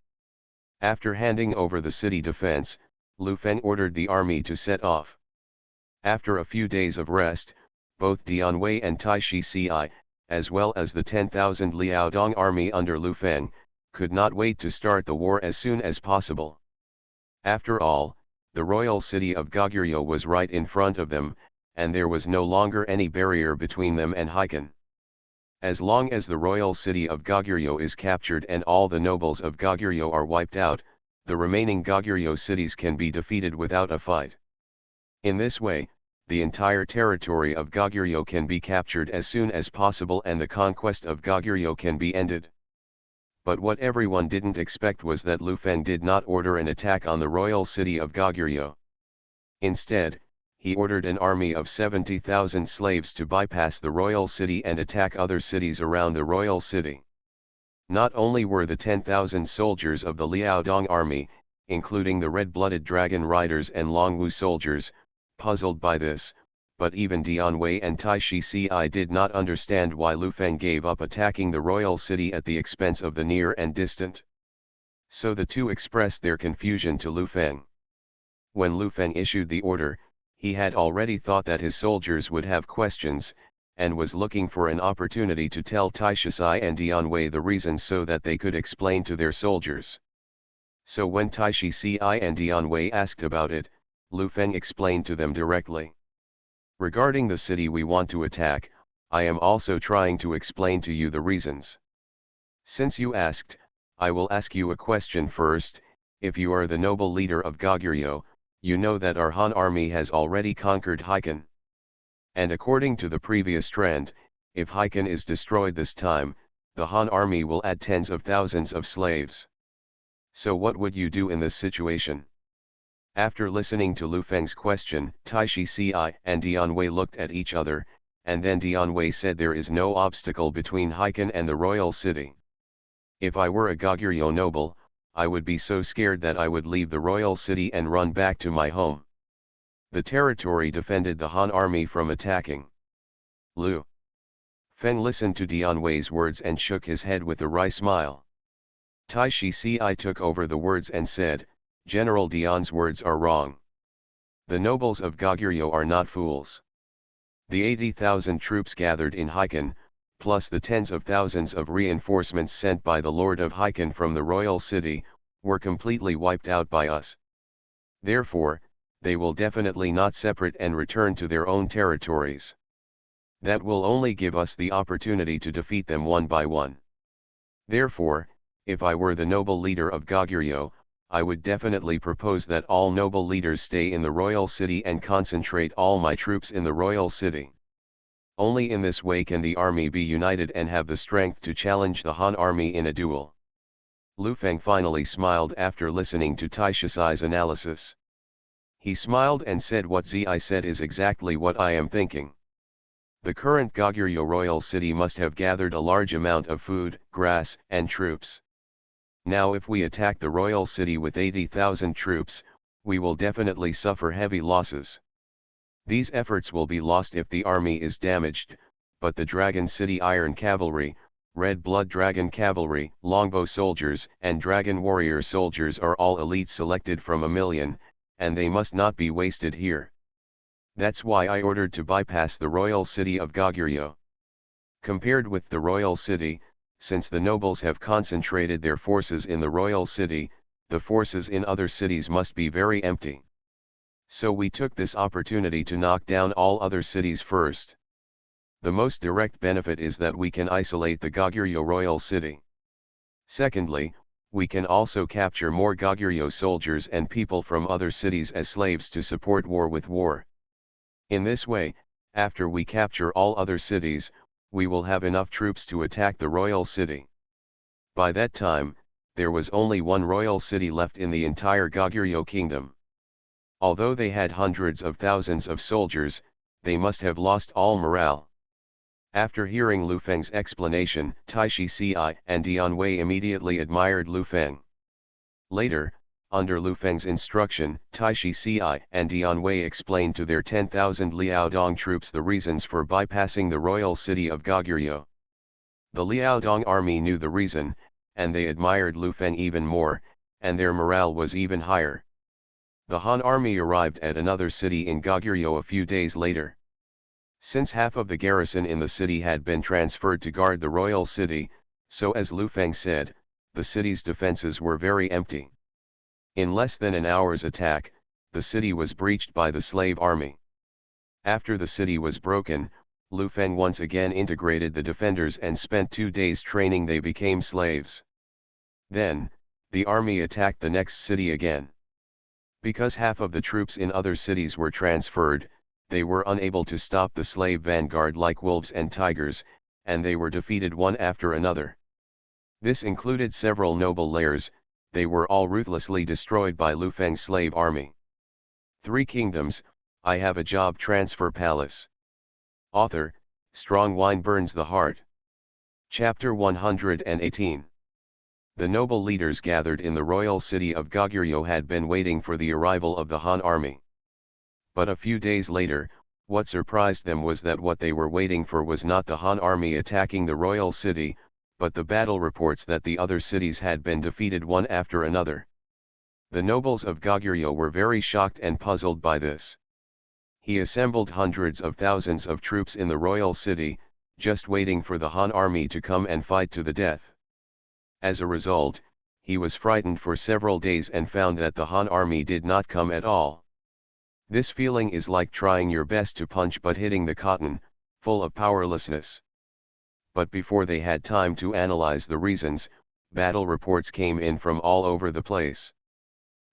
After handing over the city defense, Lu Feng ordered the army to set off. After a few days of rest, both Dian Wei and Taishi Ci, as well as the 10,000 Liaodong army under Lu Feng, could not wait to start the war as soon as possible. After all, the royal city of Goguryeo was right in front of them, and there was no longer any barrier between them and Hiken. As long as the royal city of Goguryeo is captured and all the nobles of Goguryeo are wiped out, the remaining Goguryeo cities can be defeated without a fight. In this way, the entire territory of Goguryeo can be captured as soon as possible and the conquest of Goguryeo can be ended. But what everyone didn't expect was that Lu Feng did not order an attack on the royal city of Goguryeo. Instead, he ordered an army of 70,000 slaves to bypass the royal city and attack other cities around the royal city. Not only were the 10,000 soldiers of the Liaodong army, including the red-blooded dragon riders and Longwu soldiers, puzzled by this, but even Dian Wei and Taishi Ci did not understand why Lu Feng gave up attacking the royal city at the expense of the near and distant. So the two expressed their confusion to Lu Feng. When Lu Feng issued the order, he had already thought that his soldiers would have questions, and was looking for an opportunity to tell Taishi Ci and Dian Wei the reasons so that they could explain to their soldiers. So when Taishi Ci and Dian Wei asked about it, Lu Feng explained to them directly. Regarding the city we want to attack, I am also trying to explain to you the reasons. Since you asked, I will ask you a question first. If you are the noble leader of Goguryeo, you know that our Han army has already conquered Hiken. And according to the previous trend, If Heiken is destroyed this time, the Han army will add tens of thousands of slaves. So what would you do in this situation? After listening to Lu Feng's question, Taishi Ci and Dian Wei looked at each other, and then Dian Wei said there is no obstacle between Heiken and the royal city. If I were a Goguryeo noble, I would be so scared that I would leave the royal city and run back to my home. The territory defended the Han army from attacking. Lu Feng listened to Dian Wei's words and shook his head with a wry smile. Taishi Ci took over the words and said, General Dian's words are wrong. The nobles of Goguryeo are not fools. The 80,000 troops gathered in Heiken, plus the tens of thousands of reinforcements sent by the Lord of Heiken from the royal city, were completely wiped out by us. Therefore, they will definitely not separate and return to their own territories. That will only give us the opportunity to defeat them one by one. Therefore, if I were the noble leader of Goguryeo, I would definitely propose that all noble leaders stay in the royal city and concentrate all my troops in the royal city. Only in this way can the army be united and have the strength to challenge the Han army in a duel. Lu Feng finally smiled after listening to Taishi Ci's analysis. He smiled and said, what Zi said is exactly what I am thinking. The current Goguryeo royal city must have gathered a large amount of food, grass, and troops. Now if we attack the royal city with 80,000 troops, we will definitely suffer heavy losses. These efforts will be lost if the army is damaged, but the Dragon City Iron Cavalry, Red Blood Dragon Cavalry, Longbow Soldiers and Dragon Warrior Soldiers are all elite selected from 1,000,000, and they must not be wasted here. That's why I ordered to bypass the royal city of Goguryeo. Compared with the royal city, since the nobles have concentrated their forces in the royal city, the forces in other cities must be very empty. So we took this opportunity to knock down all other cities first. The most direct benefit is that we can isolate the Goguryeo royal city. Secondly, we can also capture more Goguryeo soldiers and people from other cities as slaves to support war with war. In this way, after we capture all other cities, we will have enough troops to attack the royal city. By that time, there was only one royal city left in the entire Goguryeo kingdom. Although they had hundreds of thousands of soldiers, they must have lost all morale. After hearing Lu Feng's explanation, Taishi Ci and Dian Wei immediately admired Lu Feng. Later, under Lu Feng's instruction, Taishi Ci and Dian Wei explained to their 10,000 Liaodong troops the reasons for bypassing the royal city of Goguryeo. The Liaodong army knew the reason, and they admired Lu Feng even more, and their morale was even higher. The Han army arrived at another city in Goguryeo a few days later. Since half of the garrison in the city had been transferred to guard the royal city, so as Lu Feng said, the city's defenses were very empty. In less than an hour's attack, the city was breached by the slave army. After the city was broken, Lu Feng once again integrated the defenders and spent 2 days training. They became slaves. Then, the army attacked the next city again. Because half of the troops in other cities were transferred, they were unable to stop the slave vanguard like wolves and tigers, and they were defeated one after another. This included several noble layers. They were all ruthlessly destroyed by Lu Feng's slave army. 3 Kingdoms, I Have a Job Transfer Palace. Author, Strong Wine Burns the Heart. Chapter 118. The noble leaders gathered in the royal city of Goguryeo had been waiting for the arrival of the Han army. But a few days later, what surprised them was that what they were waiting for was not the Han army attacking the royal city, but the battle reports that the other cities had been defeated one after another. The nobles of Goguryeo were very shocked and puzzled by this. He assembled hundreds of thousands of troops in the royal city, just waiting for the Han army to come and fight to the death. As a result, he was frightened for several days and found that the Han army did not come at all. This feeling is like trying your best to punch but hitting the cotton, full of powerlessness. But before they had time to analyze the reasons, battle reports came in from all over the place.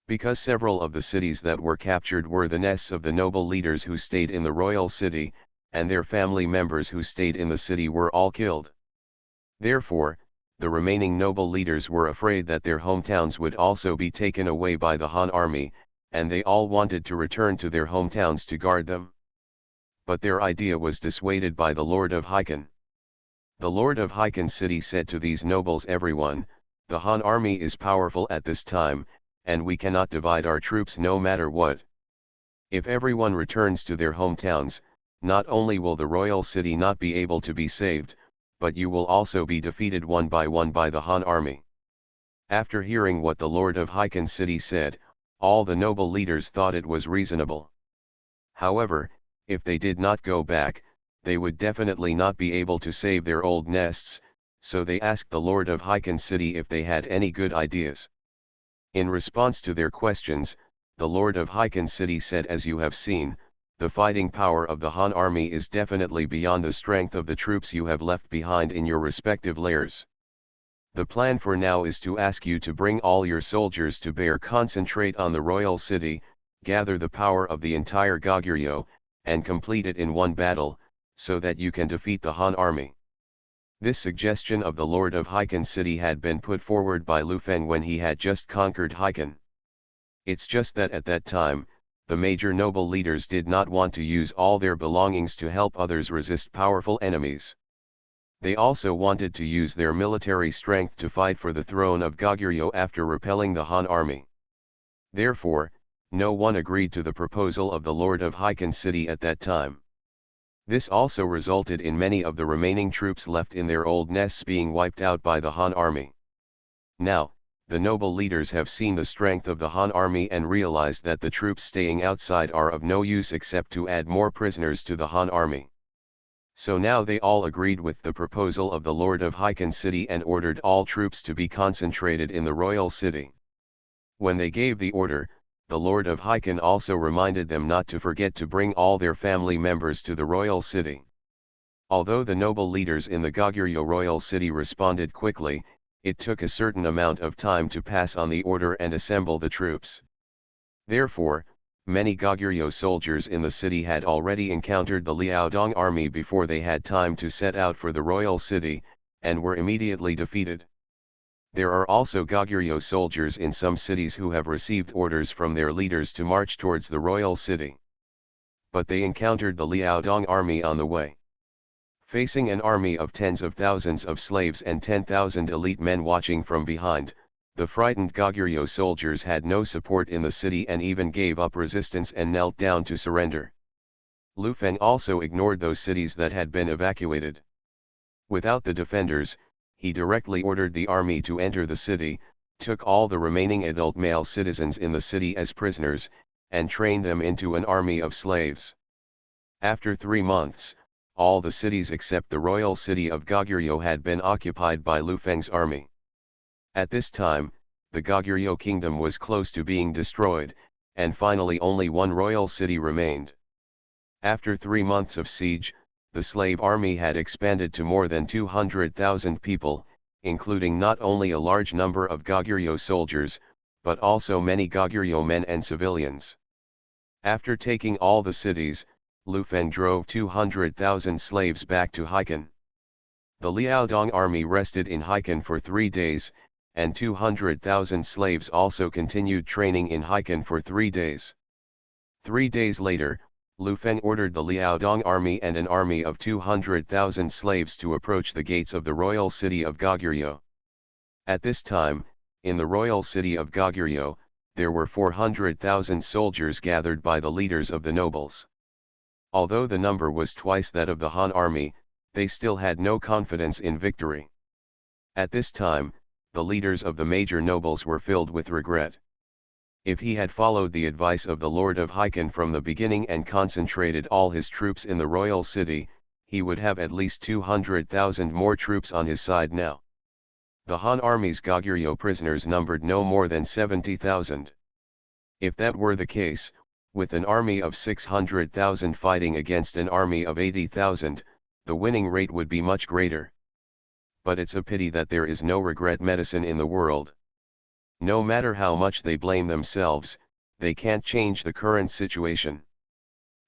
Because several of the cities that were captured were the nests of the noble leaders who stayed in the royal city, and their family members who stayed in the city were all killed. Therefore, the remaining noble leaders were afraid that their hometowns would also be taken away by the Han army, and they all wanted to return to their hometowns to guard them. But their idea was dissuaded by the Lord of Hiken. The Lord of Hiken city said to these nobles, "Everyone, the Han army is powerful at this time, and we cannot divide our troops no matter what. If everyone returns to their hometowns, not only will the royal city not be able to be saved, but you will also be defeated one by the Han army." After hearing what the Lord of Hiken city said, all the noble leaders thought it was reasonable. However, if they did not go back, they would definitely not be able to save their old nests, so they asked the Lord of Hiken city if they had any good ideas. In response to their questions, the Lord of Hiken city said, "As you have seen, the fighting power of the Han army is definitely beyond the strength of the troops you have left behind in your respective lairs. The plan for now is to ask you to bring all your soldiers to bear, concentrate on the royal city, gather the power of the entire Goguryeo, and complete it in one battle, so that you can defeat the Han army." This suggestion of the Lord of Hiken city had been put forward by Lu Feng when he had just conquered Hiken. It's just that at that time, the major noble leaders did not want to use all their belongings to help others resist powerful enemies. They also wanted to use their military strength to fight for the throne of Goguryeo after repelling the Han army. Therefore, no one agreed to the proposal of the Lord of Hiken city at that time. This also resulted in many of the remaining troops left in their old nests being wiped out by the Han army. Now, the noble leaders have seen the strength of the Han army and realized that the troops staying outside are of no use except to add more prisoners to the Han army. So now they all agreed with the proposal of the Lord of Hiken city and ordered all troops to be concentrated in the royal city. When they gave the order, the Lord of Hiken also reminded them not to forget to bring all their family members to the royal city. Although the noble leaders in the Goguryeo royal city responded quickly, it took a certain amount of time to pass on the order and assemble the troops. Therefore, many Goguryeo soldiers in the city had already encountered the Liaodong army before they had time to set out for the royal city, and were immediately defeated. There are also Goguryeo soldiers in some cities who have received orders from their leaders to march towards the royal city. But they encountered the Liaodong army on the way. Facing an army of tens of thousands of slaves and 10,000 elite men watching from behind, the frightened Goguryeo soldiers had no support in the city and even gave up resistance and knelt down to surrender. Lu Feng also ignored those cities that had been evacuated. Without the defenders, he directly ordered the army to enter the city, took all the remaining adult male citizens in the city as prisoners, and trained them into an army of slaves. After 3 months, all the cities except the royal city of Goguryeo had been occupied by Lu Feng's army. At this time, the Goguryeo kingdom was close to being destroyed, and finally only one royal city remained. After 3 months of siege, the slave army had expanded to more than 200,000 people, including not only a large number of Goguryeo soldiers, but also many Goguryeo men and civilians. After taking all the cities, Lu Feng drove 200,000 slaves back to Hiken. The Liaodong army rested in Hiken for 3 days, and 200,000 slaves also continued training in Hiken for 3 days. 3 days later, Lu Feng ordered the Liaodong army and an army of 200,000 slaves to approach the gates of the royal city of Goguryeo. At this time, in the royal city of Goguryeo, there were 400,000 soldiers gathered by the leaders of the nobles. Although the number was twice that of the Han army, they still had no confidence in victory. At this time, the leaders of the major nobles were filled with regret. If he had followed the advice of the Lord of Hiken from the beginning and concentrated all his troops in the royal city, he would have at least 200,000 more troops on his side now. The Han army's Goguryeo prisoners numbered no more than 70,000. If that were the case, with an army of 600,000 fighting against an army of 80,000, the winning rate would be much greater. But it's a pity that there is no regret medicine in the world. No matter how much they blame themselves, they can't change the current situation.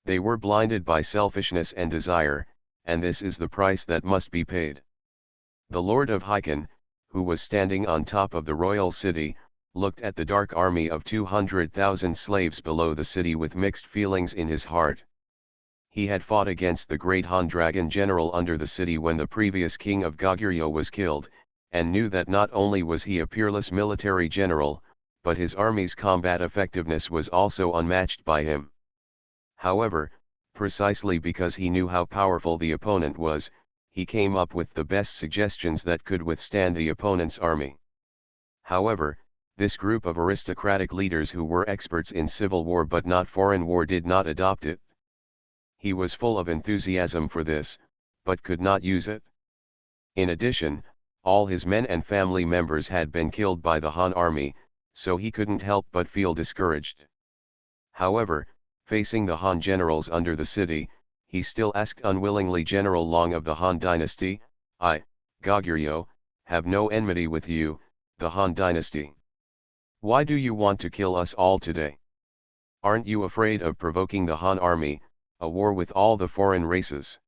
They were blinded by selfishness and desire, and this is the price that must be paid. The Lord of Hyken, who was standing on top of the royal city, looked at the dark army of 200,000 slaves below the city with mixed feelings in his heart. He had fought against the great Han dragon general under the city when the previous king of Goguryeo was killed, and knew that not only was he a peerless military general, but his army's combat effectiveness was also unmatched by him. However, precisely because he knew how powerful the opponent was, he came up with the best suggestions that could withstand the opponent's army. However, this group of aristocratic leaders who were experts in civil war but not foreign war did not adopt it. He was full of enthusiasm for this, but could not use it. In addition, all his men and family members had been killed by the Han army, so he couldn't help but feel discouraged. However, facing the Han generals under the city, he still asked unwillingly General Long of the Han dynasty, "I, Goguryeo, have no enmity with you, the Han dynasty. Why do you want to kill us all today? Aren't you afraid of provoking the Han army, a war with all the foreign races?"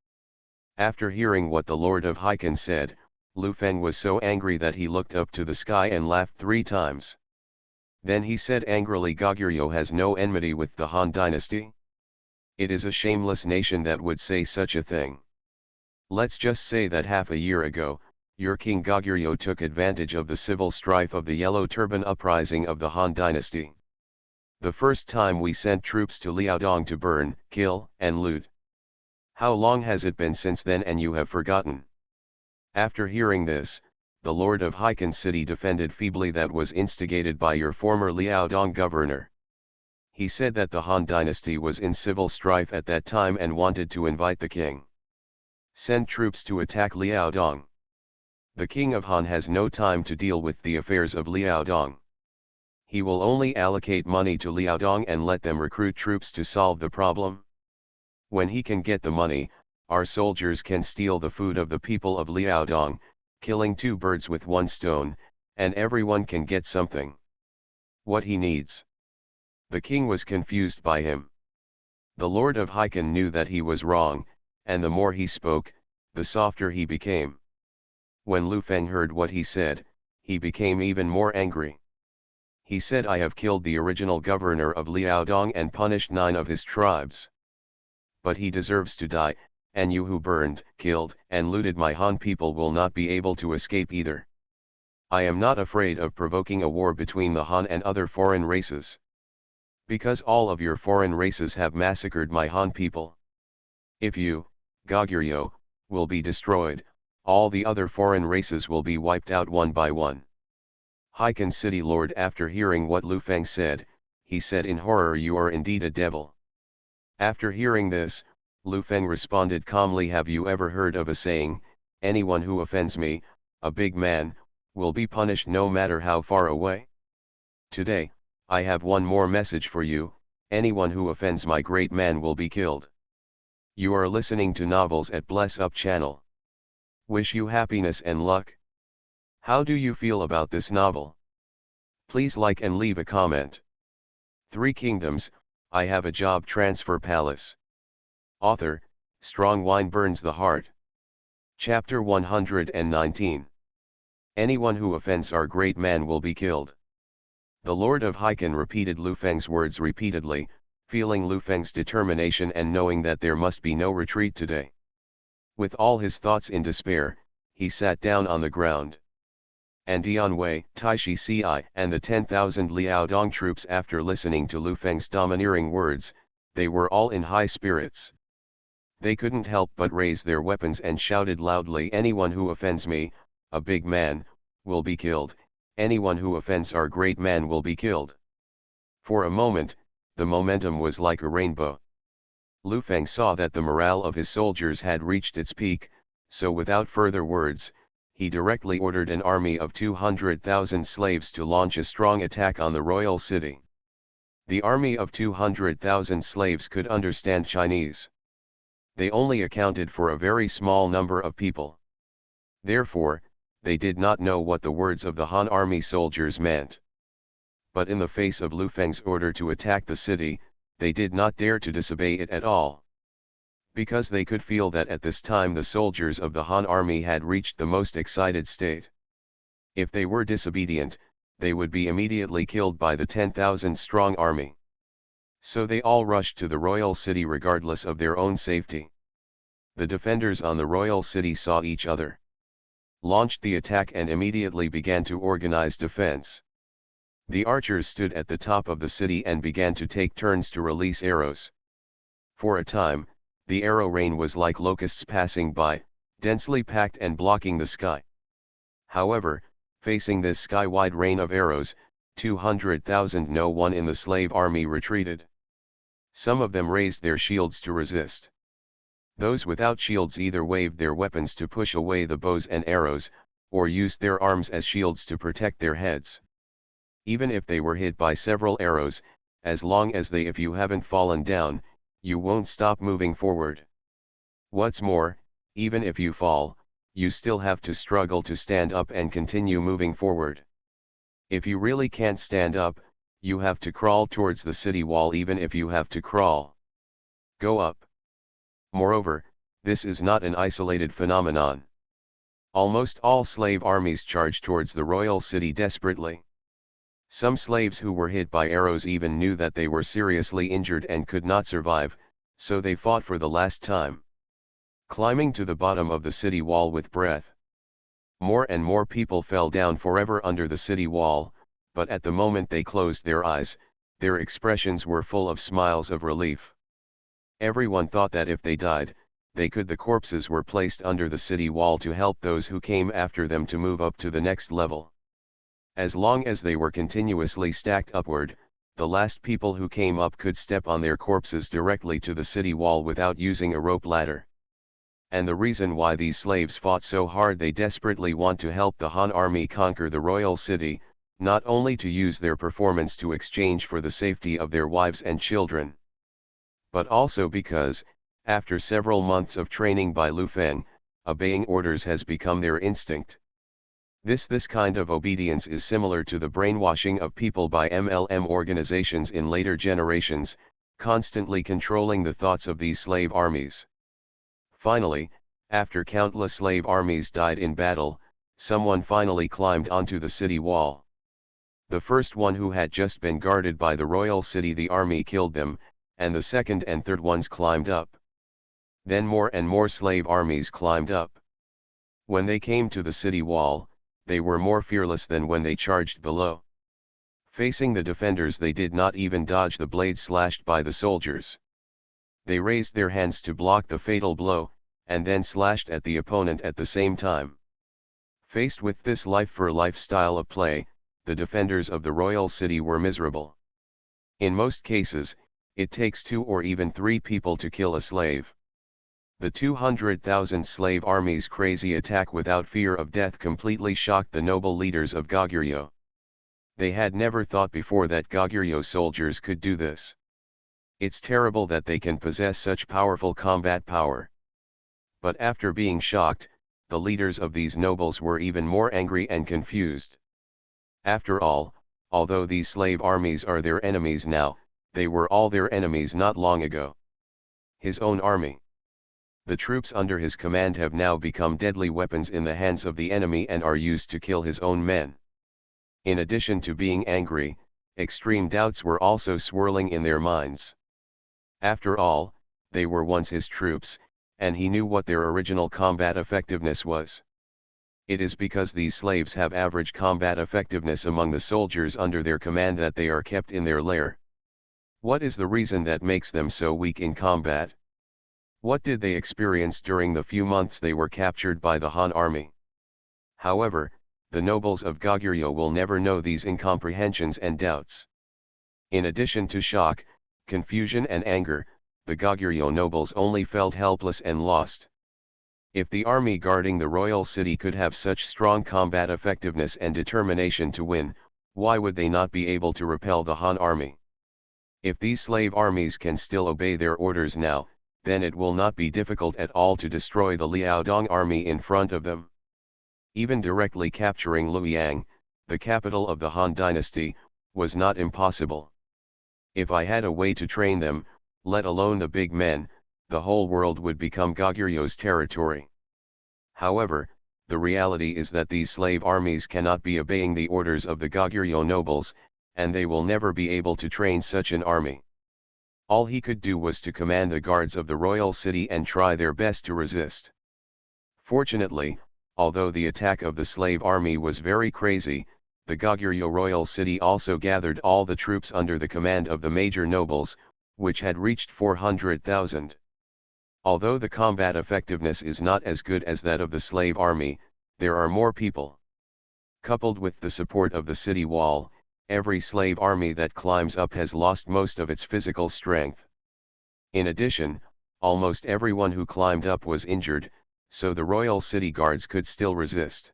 After hearing what the Lord of Hyken said, Lu Feng was so angry that he looked up to the sky and laughed 3 times. Then he said angrily, "Goguryeo has no enmity with the Han dynasty? It is a shameless nation that would say such a thing. Let's just say that half a year ago, your king Goguryeo took advantage of the civil strife of the Yellow Turban uprising of the Han dynasty. The first time we sent troops to Liaodong to burn, kill, and loot. How long has it been since then and you have forgotten?" After hearing this, the Lord of Hyken city defended feebly that was instigated by your former Liaodong governor. He said that the Han dynasty was in civil strife at that time and wanted to invite the king. Send troops to attack Liaodong. The king of Han has no time to deal with the affairs of Liaodong. He will only allocate money to Liaodong and let them recruit troops to solve the problem. When he can get the money, our soldiers can steal the food of the people of Liaodong, killing 2 birds with 1 stone, and everyone can get something. What he needs. The king was confused by him. The Lord of Hyken knew that he was wrong, and the more he spoke, the softer he became. When Lu Feng heard what he said, he became even more angry. He said, "I have killed the original governor of Liaodong and punished 9 of his tribes. But he deserves to die, and you who burned, killed, and looted my Han people will not be able to escape either. I am not afraid of provoking a war between the Han and other foreign races. Because all of your foreign races have massacred my Han people. If you, Goguryeo, will be destroyed, all the other foreign races will be wiped out one by one." Hyken city lord, after hearing what Lu Feng said, he said in horror, "You are indeed a devil." After hearing this, Lu Feng responded calmly, "Have you ever heard of a saying, anyone who offends me, a big man, will be punished no matter how far away? Today, I have one more message for you, anyone who offends my great man will be killed." You are listening to Novels at Bless Up channel. Wish you happiness and luck. How do you feel about this novel? Please like and leave a comment. 3 Kingdoms, I Have a Job Transfer Palace. Author, Strong Wine Burns the Heart. Chapter 119. Anyone who offends our great man will be killed. The Lord of Hyken repeated Lu Feng's words repeatedly, feeling Lu Feng's determination and knowing that there must be no retreat today. With all his thoughts in despair, he sat down on the ground. And Dian Wei, Taishi Ci, and the 10,000 Liaodong troops, after listening to Lu Feng's domineering words, they were all in high spirits. They couldn't help but raise their weapons and shouted loudly, "Anyone who offends me, a big man, will be killed, anyone who offends our great man will be killed." For a moment, the momentum was like a rainbow. Lu Feng saw that the morale of his soldiers had reached its peak, so without further words, he directly ordered an army of 200,000 slaves to launch a strong attack on the royal city. The army of 200,000 slaves could understand Chinese. They only accounted for a very small number of people. Therefore, they did not know what the words of the Han army soldiers meant. But in the face of Lu Feng's order to attack the city, they did not dare to disobey it at all. Because they could feel that at this time the soldiers of the Han army had reached the most excited state. If they were disobedient, they would be immediately killed by the 10,000-strong army. So they all rushed to the royal city regardless of their own safety. The defenders on the royal city saw each other, launched the attack and immediately began to organize defense. The archers stood at the top of the city and began to take turns to release arrows. For a time, the arrow rain was like locusts passing by, densely packed and blocking the sky. However, facing this sky-wide rain of arrows, 200,000 no one in the slave army retreated. Some of them raised their shields to resist. Those without shields either waved their weapons to push away the bows and arrows, or used their arms as shields to protect their heads. Even if they were hit by several arrows, as long as if you haven't fallen down, you won't stop moving forward. What's more, even if you fall, you still have to struggle to stand up and continue moving forward. If you really can't stand up, you have to crawl towards the city wall even if you have to crawl. Go up. Moreover, this is not an isolated phenomenon. Almost all slave armies charge towards the royal city desperately. Some slaves who were hit by arrows even knew that they were seriously injured and could not survive, so they fought for the last time, climbing to the bottom of the city wall with breath. More and more people fell down forever under the city wall, but at the moment they closed their eyes, their expressions were full of smiles of relief. Everyone thought that if they died, the corpses were placed under the city wall to help those who came after them to move up to the next level. As long as they were continuously stacked upward, the last people who came up could step on their corpses directly to the city wall without using a rope ladder. And the reason why these slaves fought so hard, they desperately want to help the Han army conquer the royal city, not only to use their performance to exchange for the safety of their wives and children, but also because, after several months of training by Lu Feng, obeying orders has become their instinct. This kind of obedience is similar to the brainwashing of people by MLM organizations in later generations, constantly controlling the thoughts of these slave armies. Finally, after countless slave armies died in battle, someone finally climbed onto the city wall. The first one who had just been guarded by the royal city, the army killed them, and the second and third ones climbed up. Then more and more slave armies climbed up. When they came to the city wall, they were more fearless than when they charged below. Facing the defenders, they did not even dodge the blade slashed by the soldiers. They raised their hands to block the fatal blow, and then slashed at the opponent at the same time. Faced with this life-for-life style of play, the defenders of the royal city were miserable. In most cases, it takes 2 or even 3 people to kill a slave. The 200,000 slave army's crazy attack without fear of death completely shocked the noble leaders of Goguryeo. They had never thought before that Goguryeo soldiers could do this. It's terrible that they can possess such powerful combat power. But after being shocked, the leaders of these nobles were even more angry and confused. After all, although these slave armies are their enemies now, they were all their enemies not long ago. His own army. The troops under his command have now become deadly weapons in the hands of the enemy and are used to kill his own men. In addition to being angry, extreme doubts were also swirling in their minds. After all, they were once his troops, and he knew what their original combat effectiveness was. It is because these slaves have average combat effectiveness among the soldiers under their command that they are kept in their lair. What is the reason that makes them so weak in combat? What did they experience during the few months they were captured by the Han army? However, the nobles of Goguryeo will never know these incomprehensions and doubts. In addition to shock, confusion and anger, the Goguryeo nobles only felt helpless and lost. If the army guarding the royal city could have such strong combat effectiveness and determination to win, why would they not be able to repel the Han army? If these slave armies can still obey their orders now, then it will not be difficult at all to destroy the Liaodong army in front of them. Even directly capturing Luoyang, the capital of the Han dynasty, was not impossible. If I had a way to train them, let alone the big men, the whole world would become Goguryyo's territory. However, the reality is that these slave armies cannot be obeying the orders of the Goguryo nobles, and they will never be able to train such an army. All he could do was to command the guards of the royal city and try their best to resist. Fortunately, although the attack of the slave army was very crazy, the Goguryo royal city also gathered all the troops under the command of the major nobles, which had reached 400,000. Although the combat effectiveness is not as good as that of the slave army, there are more people. Coupled with the support of the city wall, every slave army that climbs up has lost most of its physical strength. In addition, almost everyone who climbed up was injured, so the royal city guards could still resist.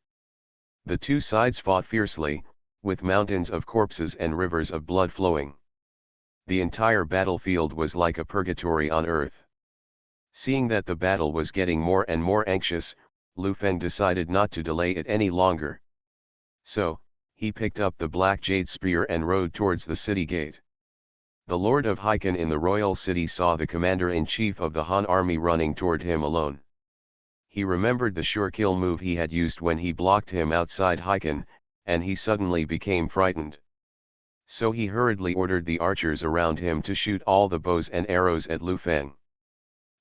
The two sides fought fiercely, with mountains of corpses and rivers of blood flowing. The entire battlefield was like a purgatory on earth. Seeing that the battle was getting more and more anxious, Lu Feng decided not to delay it any longer. So, he picked up the black jade spear and rode towards the city gate. The Lord of Heiken in the royal city saw the commander-in-chief of the Han army running toward him alone. He remembered the sure kill move he had used when he blocked him outside Heiken, and he suddenly became frightened. So he hurriedly ordered the archers around him to shoot all the bows and arrows at Lu Feng.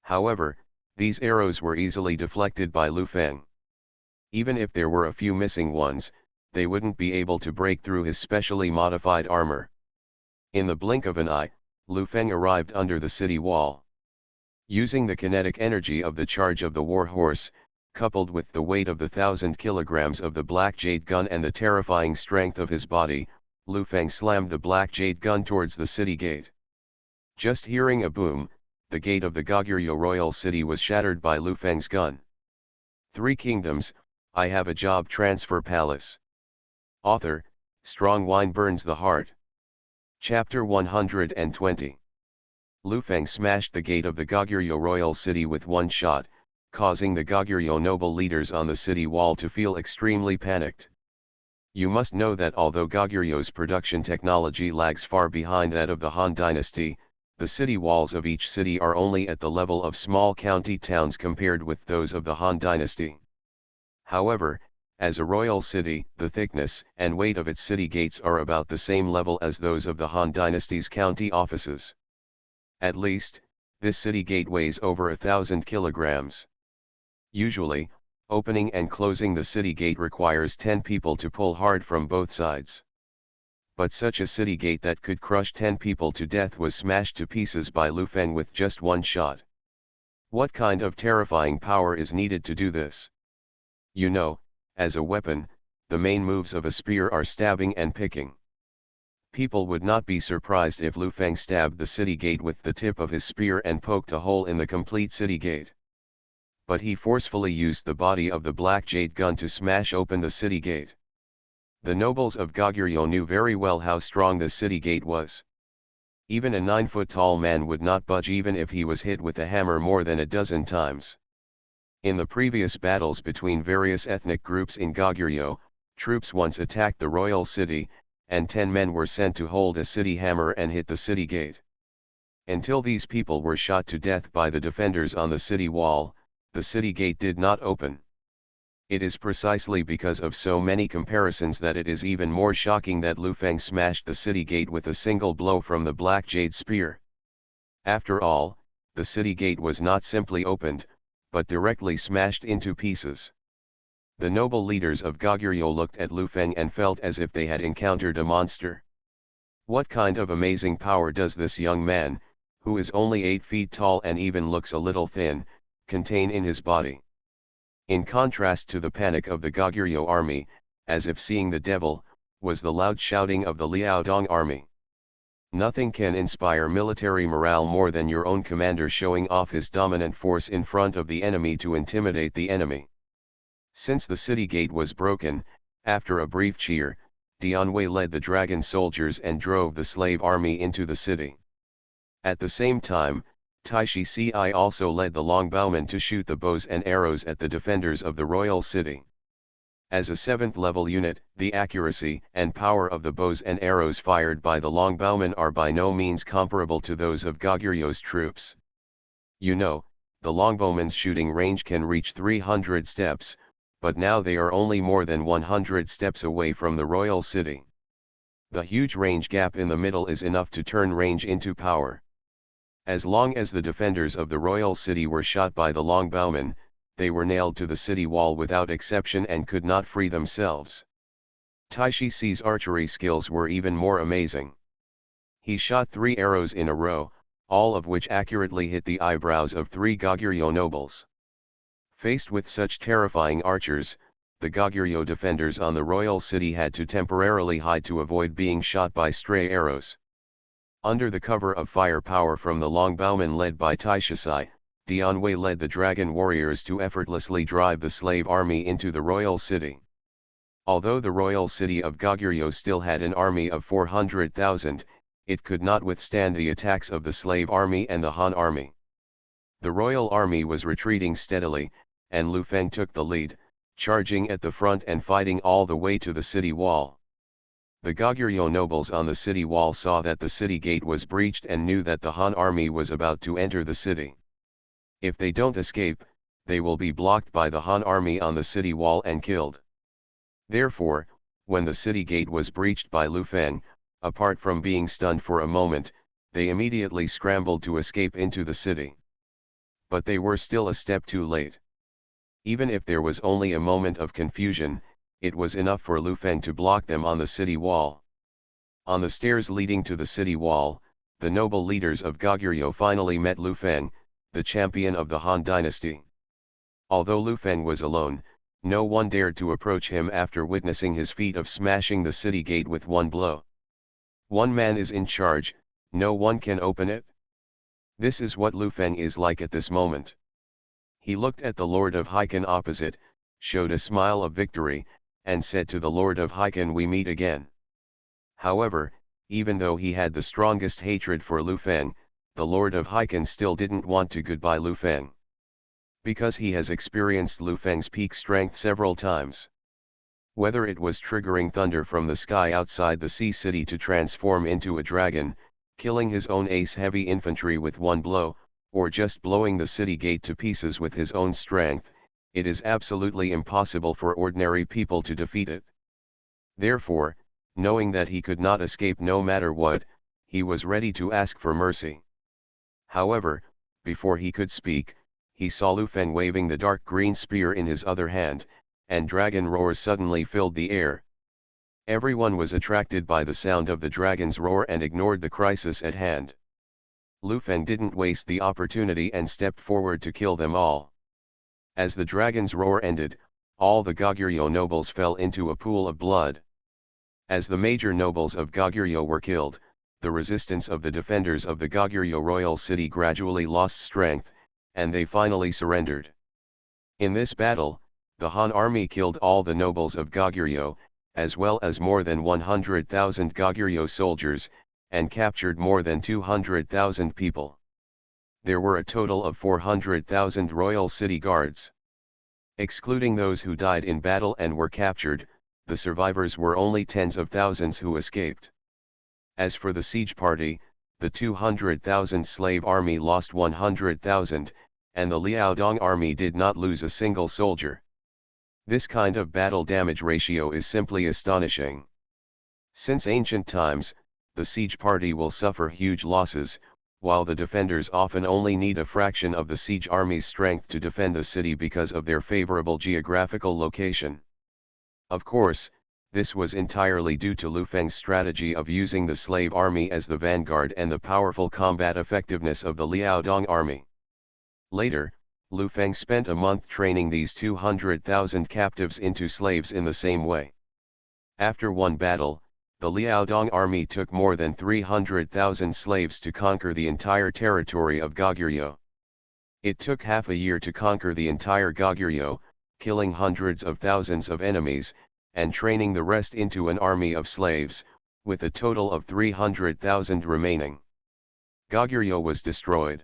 However, these arrows were easily deflected by Lu Feng. Even if there were a few missing ones, they wouldn't be able to break through his specially modified armor. In the blink of an eye, Lu Feng arrived under the city wall. Using the kinetic energy of the charge of the war horse, coupled with the weight of the 1,000 kilograms of the black jade gun and the terrifying strength of his body, Lu Feng slammed the black jade gun towards the city gate. Just hearing a boom, the gate of the Goguryo royal city was shattered by Lu Feng's gun. 3 Kingdoms, I Have a Job Transfer Palace. Author, Strong Wine Burns the Heart. Chapter 120. Lu Feng smashed the gate of the Goguryo royal city with one shot, causing the Goguryo noble leaders on the city wall to feel extremely panicked. You must know that although Goguryo's production technology lags far behind that of the Han dynasty, the city walls of each city are only at the level of small county towns compared with those of the Han dynasty. However, as a royal city, the thickness and weight of its city gates are about the same level as those of the Han dynasty's county offices. At least, this city gate weighs over 1,000 kilograms. Usually, opening and closing the city gate requires 10 people to pull hard from both sides. But such a city gate that could crush 10 people to death was smashed to pieces by Lu Feng with just one shot. What kind of terrifying power is needed to do this? You know, as a weapon, the main moves of a spear are stabbing and picking. People would not be surprised if Lu Feng stabbed the city gate with the tip of his spear and poked a hole in the complete city gate. But he forcefully used the body of the black jade gun to smash open the city gate. The nobles of Goguryo knew very well how strong the city gate was. Even a 9-foot-tall man would not budge even if he was hit with a hammer more than a dozen times. In the previous battles between various ethnic groups in Goguryo, troops once attacked the royal city, and 10 men were sent to hold a city hammer and hit the city gate. Until these people were shot to death by the defenders on the city wall, the city gate did not open. It is precisely because of so many comparisons that it is even more shocking that Lu Feng smashed the city gate with a single blow from the black jade spear. After all, the city gate was not simply opened, but directly smashed into pieces. The noble leaders of Goguryo looked at Lu Feng and felt as if they had encountered a monster. What kind of amazing power does this young man, who is only 8 feet tall and even looks a little thin, contain in his body? In contrast to the panic of the Goguryo army, as if seeing the devil, was the loud shouting of the Liaodong army. Nothing can inspire military morale more than your own commander showing off his dominant force in front of the enemy to intimidate the enemy. Since the city gate was broken, after a brief cheer, Dianwei led the dragon soldiers and drove the slave army into the city. At the same time, Taishi Ci also led the longbowmen to shoot the bows and arrows at the defenders of the royal city. As a 7th level unit, the accuracy and power of the bows and arrows fired by the longbowmen are by no means comparable to those of Goguryeo troops. You know, the longbowmen's shooting range can reach 300 steps, but now they are only more than 100 steps away from the royal city. The huge range gap in the middle is enough to turn range into power. As long as the defenders of the royal city were shot by the longbowmen, they were nailed to the city wall without exception and could not free themselves. Taishi's archery skills were even more amazing. He shot 3 arrows in a row, all of which accurately hit the eyebrows of 3 Goguryeo nobles. Faced with such terrifying archers, the Goguryeo defenders on the royal city had to temporarily hide to avoid being shot by stray arrows. Under the cover of firepower from the longbowmen led by Taishisai, Dianwei led the dragon warriors to effortlessly drive the slave army into the royal city. Although the royal city of Goguryeo still had an army of 400,000, it could not withstand the attacks of the slave army and the Han army. The royal army was retreating steadily, and Lu Feng took the lead, charging at the front and fighting all the way to the city wall. The Goguryeo nobles on the city wall saw that the city gate was breached and knew that the Han army was about to enter the city. If they don't escape, they will be blocked by the Han army on the city wall and killed. Therefore, when the city gate was breached by Lu Feng, apart from being stunned for a moment, they immediately scrambled to escape into the city. But they were still a step too late. Even if there was only a moment of confusion, it was enough for Lu Feng to block them on the city wall. On the stairs leading to the city wall, the noble leaders of Goguryeo finally met Lu Feng, the champion of the Han dynasty. Although Lu Feng was alone, no one dared to approach him after witnessing his feat of smashing the city gate with one blow. One man is in charge, no one can open it. This is what Lu Feng is like at this moment. He looked at the Lord of Heiken opposite, showed a smile of victory, and said to the Lord of Heiken, "We meet again." However, even though he had the strongest hatred for Lu Feng, the Lord of Heiken still didn't want to goodbye Lu Feng. Because he has experienced Lu Feng's peak strength several times. Whether it was triggering thunder from the sky outside the sea city to transform into a dragon, killing his own ace heavy infantry with one blow, or just blowing the city gate to pieces with his own strength, it is absolutely impossible for ordinary people to defeat it. Therefore, knowing that he could not escape no matter what, he was ready to ask for mercy. However, before he could speak, he saw Lu Feng waving the dark green spear in his other hand, and dragon roars suddenly filled the air. Everyone was attracted by the sound of the dragon's roar and ignored the crisis at hand. Lu Feng didn't waste the opportunity and stepped forward to kill them all. As the dragon's roar ended, all the Goguryeo nobles fell into a pool of blood. As the major nobles of Goguryeo were killed, the resistance of the defenders of the Goguryeo royal city gradually lost strength, and they finally surrendered. In this battle, the Han army killed all the nobles of Goguryeo, as well as more than 100,000 Goguryeo soldiers, and captured more than 200,000 people. There were a total of 400,000 royal city guards. Excluding those who died in battle and were captured, the survivors were only tens of thousands who escaped. As for the siege party, the 200,000 slave army lost 100,000, and the Liaodong army did not lose a single soldier. This kind of battle damage ratio is simply astonishing. Since ancient times, the siege party will suffer huge losses, while the defenders often only need a fraction of the siege army's strength to defend the city because of their favorable geographical location. Of course, this was entirely due to Lu Feng's strategy of using the slave army as the vanguard and the powerful combat effectiveness of the Liaodong army. Later, Lu Feng spent a month training these 200,000 captives into slaves in the same way. After one battle, the Liaodong army took more than 300,000 slaves to conquer the entire territory of Goguryeo. It took half a year to conquer the entire Goguryeo, killing hundreds of thousands of enemies, and training the rest into an army of slaves, with a total of 300,000 remaining. Goguryeo was destroyed.